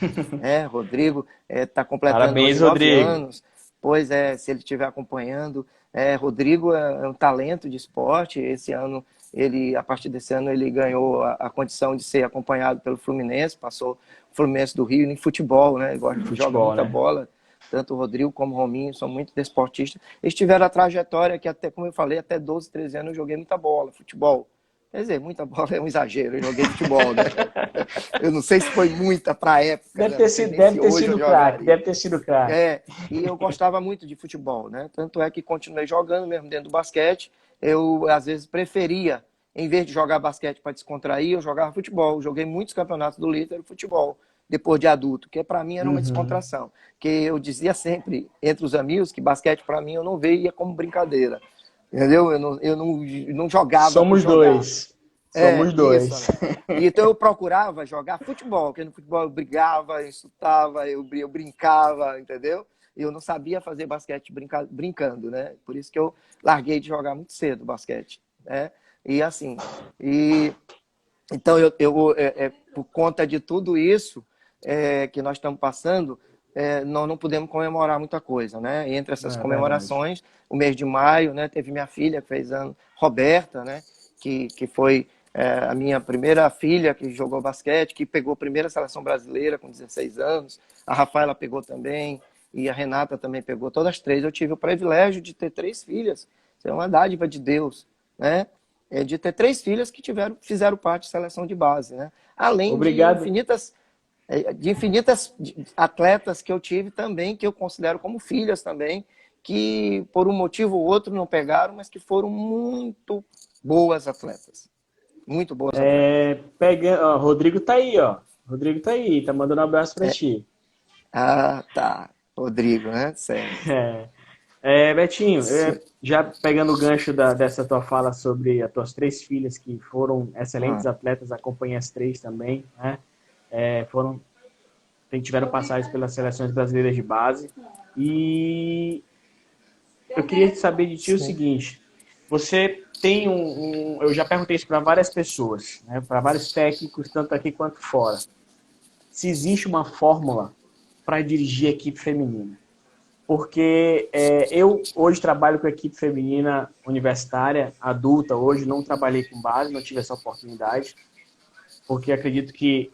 está completando hoje Parabéns, 9 Rodrigo. anos. Pois é, se ele estiver acompanhando, Rodrigo é um talento de esporte. Esse ano a partir desse ano ele ganhou a condição de ser acompanhado pelo Fluminense, passou o Fluminense do Rio em futebol, né? Joga Futebol, muita né? bola. Tanto o Rodrigo como o Rominho são muito desportistas. Eles tiveram a trajetória que até, como eu falei, até 12, 13 anos eu joguei muita bola, futebol. Quer dizer, muita bola é um exagero, eu joguei futebol, né? Eu não sei se foi muita para a época, né? Não sei nem Deve se ter hoje eu sido craque, jogaria. deve ter sido craque. E eu gostava muito de futebol, né? Tanto é que continuei jogando mesmo dentro do basquete. Eu, às vezes, preferia, em vez de jogar basquete para descontrair, eu jogava futebol. Joguei muitos campeonatos do Líder futebol, depois de adulto, que para mim era uma Uhum. descontração. Que eu dizia sempre, entre os amigos, que basquete para mim eu não veia como brincadeira. Entendeu? Eu não jogava por Somos jogar. dois. Somos Isso, dois. Alex. E então eu procurava jogar futebol, porque no futebol eu brigava, eu insultava, eu brincava, entendeu? E eu não sabia fazer basquete brincando, né? Por isso que eu larguei de jogar muito cedo basquete, né? E assim, e então por conta de tudo isso que nós estamos passando, nós não podemos comemorar muita coisa, né? Entre essas É verdade. comemorações, o mês de maio, né? Teve minha filha que fez ano, Roberta, né? Que foi a minha primeira filha que jogou basquete, que pegou a primeira seleção brasileira com 16 anos. A Rafaela pegou também e a Renata também pegou. Todas as três. Eu tive o privilégio de ter 3 filhas. Isso é uma dádiva de Deus, né? De ter 3 filhas que fizeram parte de seleção de base, né? Além Obrigado. de infinitas atletas que eu tive também, que eu considero como filhas também, que por um motivo ou outro não pegaram, mas que foram muito boas atletas. Muito boas atletas. Rodrigo tá aí, ó. Rodrigo tá aí, tá mandando um abraço pra ti. Ah, tá. Rodrigo, né? Certo. Betinho, já pegando o gancho dessa tua fala sobre as tuas 3 filhas que foram excelentes Ah, atletas, acompanhei as 3 também, né? Foram, tiveram passagens pelas seleções brasileiras de base. E eu queria saber de ti o sim. seguinte: você tem eu já perguntei isso para várias pessoas, né? Para vários técnicos, tanto aqui quanto fora. Se existe uma fórmula para dirigir a equipe feminina. Porque eu hoje trabalho com a equipe feminina universitária, adulta, hoje não trabalhei com base, não tive essa oportunidade, porque acredito que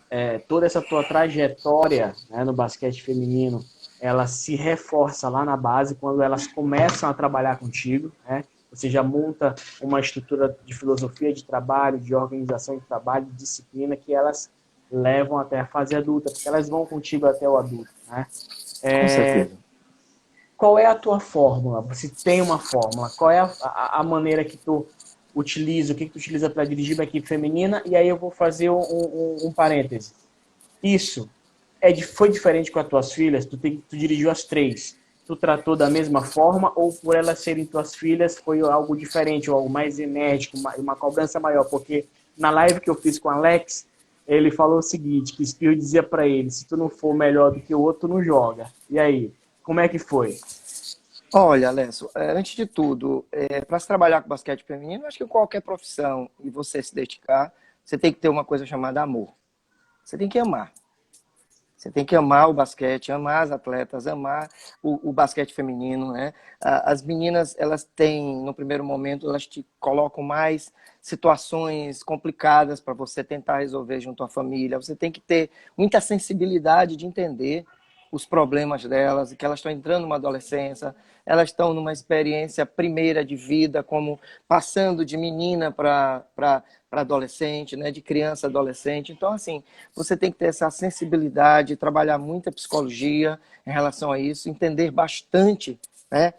toda essa tua trajetória, né, no basquete feminino, ela se reforça lá na base quando elas começam a trabalhar contigo, né? Você já monta uma estrutura de filosofia de trabalho, de organização de trabalho, de disciplina que elas levam até a fase adulta, porque elas vão contigo até o adulto, né? Com certeza. Qual é a tua fórmula? Você tem uma fórmula? Qual é a maneira que tu utiliza? O que tu utiliza para dirigir uma equipe feminina? E aí eu vou fazer um parêntese. Isso foi diferente com as tuas filhas? Tu dirigiu as 3. Tu tratou da mesma forma ou por elas serem tuas filhas foi algo diferente, ou algo mais enérgico, uma cobrança maior? Porque na live que eu fiz com o Alex, ele falou o seguinte, que Espirro dizia para ele, se tu não for melhor do que o outro, tu não joga. E aí, como é que foi? Olha, Alessio, antes de tudo, para se trabalhar com basquete feminino, acho que qualquer profissão e você se dedicar, você tem que ter uma coisa chamada amor. Você tem que amar. Você tem que amar o basquete, amar as atletas, amar o basquete feminino, né? As meninas, elas têm, no primeiro momento, elas te colocam mais situações complicadas para você tentar resolver junto à família. Você tem que ter muita sensibilidade de entender os problemas delas, que elas estão entrando numa adolescência, elas estão numa experiência primeira de vida, como passando de menina para adolescente, né? De criança a adolescente. Então, assim, você tem que ter essa sensibilidade, trabalhar muita psicologia em relação a isso, entender bastante, né,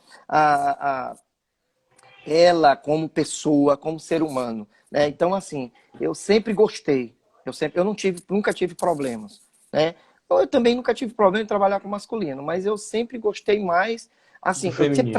ela como pessoa, como ser humano, né? Então, assim, eu sempre gostei. Eu não tive, nunca tive problemas, né? Eu também nunca tive problema em trabalhar com masculino, mas eu sempre gostei mais, Do assim, eu feminino. sempre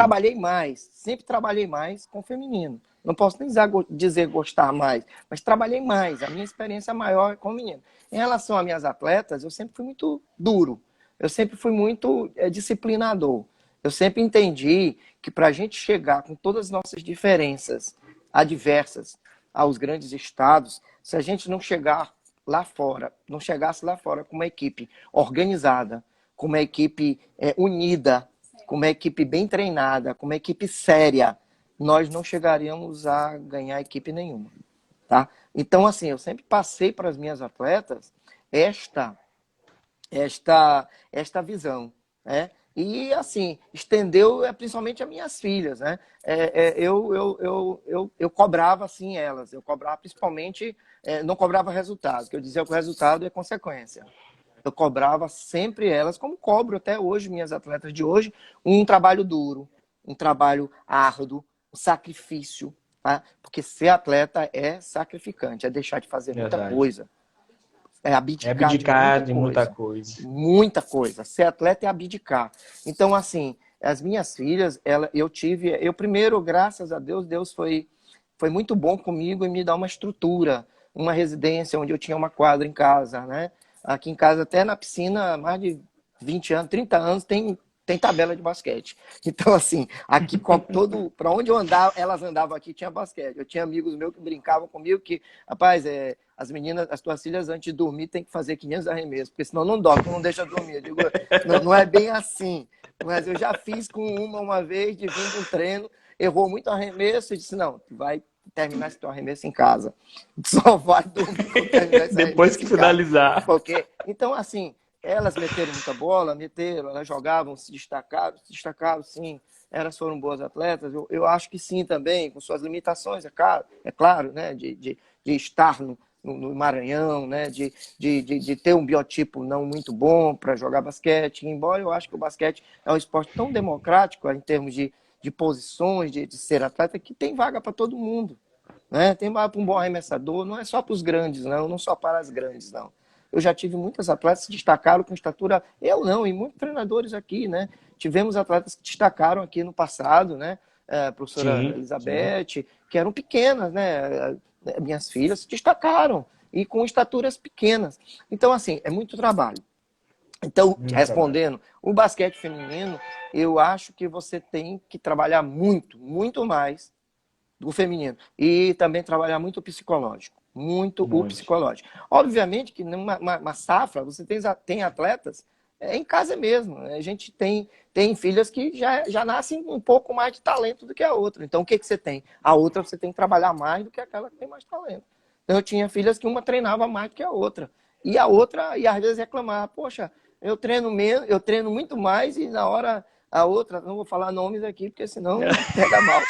trabalhei mais com feminino. Não posso nem dizer gostar mais, mas trabalhei mais. A minha experiência maior é com o menino. Em relação às minhas atletas, eu sempre fui muito duro. Eu sempre fui muito disciplinador. Eu sempre entendi que para a gente chegar com todas as nossas diferenças adversas aos grandes estados, se a gente não chegar lá fora, não chegasse lá fora com uma equipe organizada, com uma equipe unida, com uma equipe bem treinada, com uma equipe séria, nós não chegaríamos a ganhar equipe nenhuma, tá? Então, assim, eu sempre passei para as minhas atletas esta visão, né? E, assim, estendeu principalmente as minhas filhas, né? Eu cobrava, assim, elas. Eu cobrava principalmente, não cobrava resultado, que eu dizia que o resultado é consequência. Eu cobrava sempre elas, como cobro até hoje, minhas atletas de hoje, um trabalho duro, um trabalho árduo, um sacrifício, tá? Porque ser atleta é sacrificante, é deixar de fazer muita Verdade. coisa. É É abdicar abdicar de de muita muita coisa. coisa. Muita coisa. Ser atleta é abdicar. Então, assim, as minhas filhas, eu primeiro, graças a Deus, Deus foi muito bom comigo e me dá uma estrutura, uma residência onde eu tinha uma quadra em casa, né? Aqui em casa, até na piscina, mais de 20 anos, 30 anos, tem tabela de basquete. Então, assim, aqui para onde eu andava, elas andavam aqui, tinha basquete. Eu tinha amigos meus que brincavam comigo que, rapaz, as meninas, as tuas filhas, antes de dormir, tem que fazer 500 arremessos, porque senão não dorme, não deixa dormir. Eu digo, não é bem assim. Mas eu já fiz com uma vez, de vir de um treino, errou muito arremesso e disse, não, tu vai terminar esse teu arremesso em casa. Só vai dormir quando terminar esse Depois que finalizar. porque, então, assim, elas meteram muita bola, elas jogavam, se destacaram, sim. Elas foram boas atletas. Eu acho que sim também, com suas limitações, é claro, né? De estar no Maranhão, né? De ter um biotipo não muito bom para jogar basquete. Embora eu acho que o basquete é um esporte tão democrático em termos de posições, de ser atleta, que tem vaga para todo mundo. Né? Tem vaga para um bom arremessador, não é só para os grandes, não só para as grandes, não. Eu já tive muitas atletas que se destacaram com estatura, eu não, e muitos treinadores aqui, né? Tivemos atletas que destacaram aqui no passado, né? A professora Elizabeth, que eram pequenas, né? Minhas filhas se destacaram, e com estaturas pequenas. Então, assim, é muito trabalho. Então, respondendo, o basquete feminino, eu acho que você tem que trabalhar muito, muito mais do feminino. E também trabalhar muito o psicológico. Muito o psicológico. Obviamente que numa safra, você tem atletas em casa mesmo. A gente tem filhas que já nascem um pouco mais de talento do que a outra. Então, o que você tem? A outra você tem que trabalhar mais do que aquela que tem mais talento. Então, eu tinha filhas que uma treinava mais do que a outra. E a outra, e às vezes reclamar, poxa, eu treino muito mais e na hora a outra, não vou falar nomes aqui, porque senão pega mal.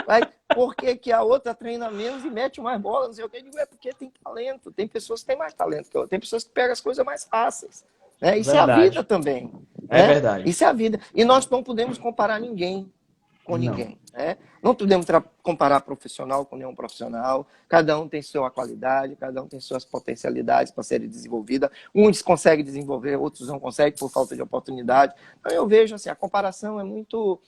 Mas por que a outra treina menos e mete mais bola? Não sei o que. Eu digo, porque tem talento. Tem pessoas que têm mais talento que eu. Tem pessoas que pegam as coisas mais fáceis. Né? Isso é a vida também. É verdade. Isso é a vida. E nós não podemos comparar ninguém com ninguém. Né? Não podemos comparar profissional com nenhum profissional. Cada um tem sua qualidade, cada um tem suas potencialidades para serem desenvolvidas. Uns conseguem desenvolver, outros não conseguem por falta de oportunidade. Então eu vejo assim, a comparação é muito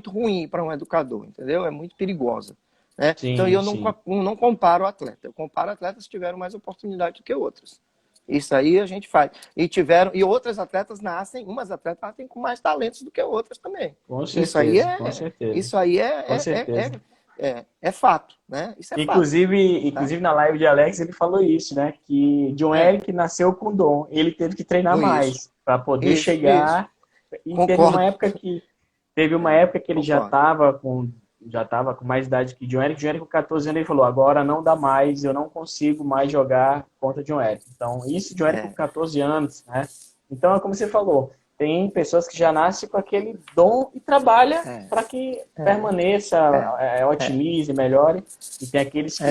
ruim para um educador, entendeu? É muito perigosa. Né? Sim, então eu não comparo o atleta. Eu comparo atletas que tiveram mais oportunidade do que outros. Isso aí a gente faz. E outras atletas umas atletas nascem com mais talentos do que outras também. Com certeza, com certeza. Isso aí é fato, né? Isso é inclusive na live de Alex ele falou isso, né? Que John Eric nasceu com dom, ele teve que treinar mais para poder chegar. E teve uma época que ele já estava com mais idade que John Eric. John Eric com 14 anos ele falou, agora não dá mais, eu não consigo mais jogar contra John Eric. Então, isso John Eric com 14 anos, né? Então, é como você falou, tem pessoas que já nascem com aquele dom e trabalham para que permaneça, otimize, melhore. E tem aqueles que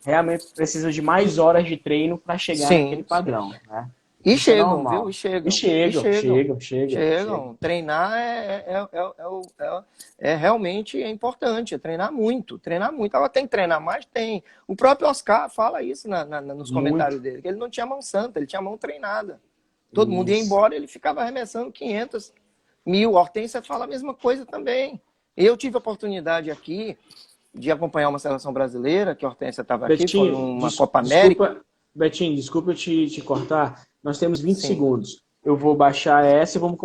realmente precisam de mais horas de treino para chegar naquele padrão, né? E Isso é chegam, normal. viu? E chegam. E chegam, chegam, chegam, chegam. Chegam. Treinar é realmente importante, é treinar muito, treinar muito. Ela tem que treinar mais? Tem. O próprio Oscar fala isso nos Muito. comentários dele, que ele não tinha mão santa, ele tinha mão treinada. Todo mundo ia Isso. embora, ele ficava arremessando 500, 1000. Hortência fala a mesma coisa também. Eu tive a oportunidade aqui de acompanhar uma seleção brasileira, que a Hortência estava aqui, foi Betinho, numa Copa América. desculpa, Betinho, desculpa eu te cortar. Nós temos 20 Sim. segundos. Eu vou baixar essa e vamos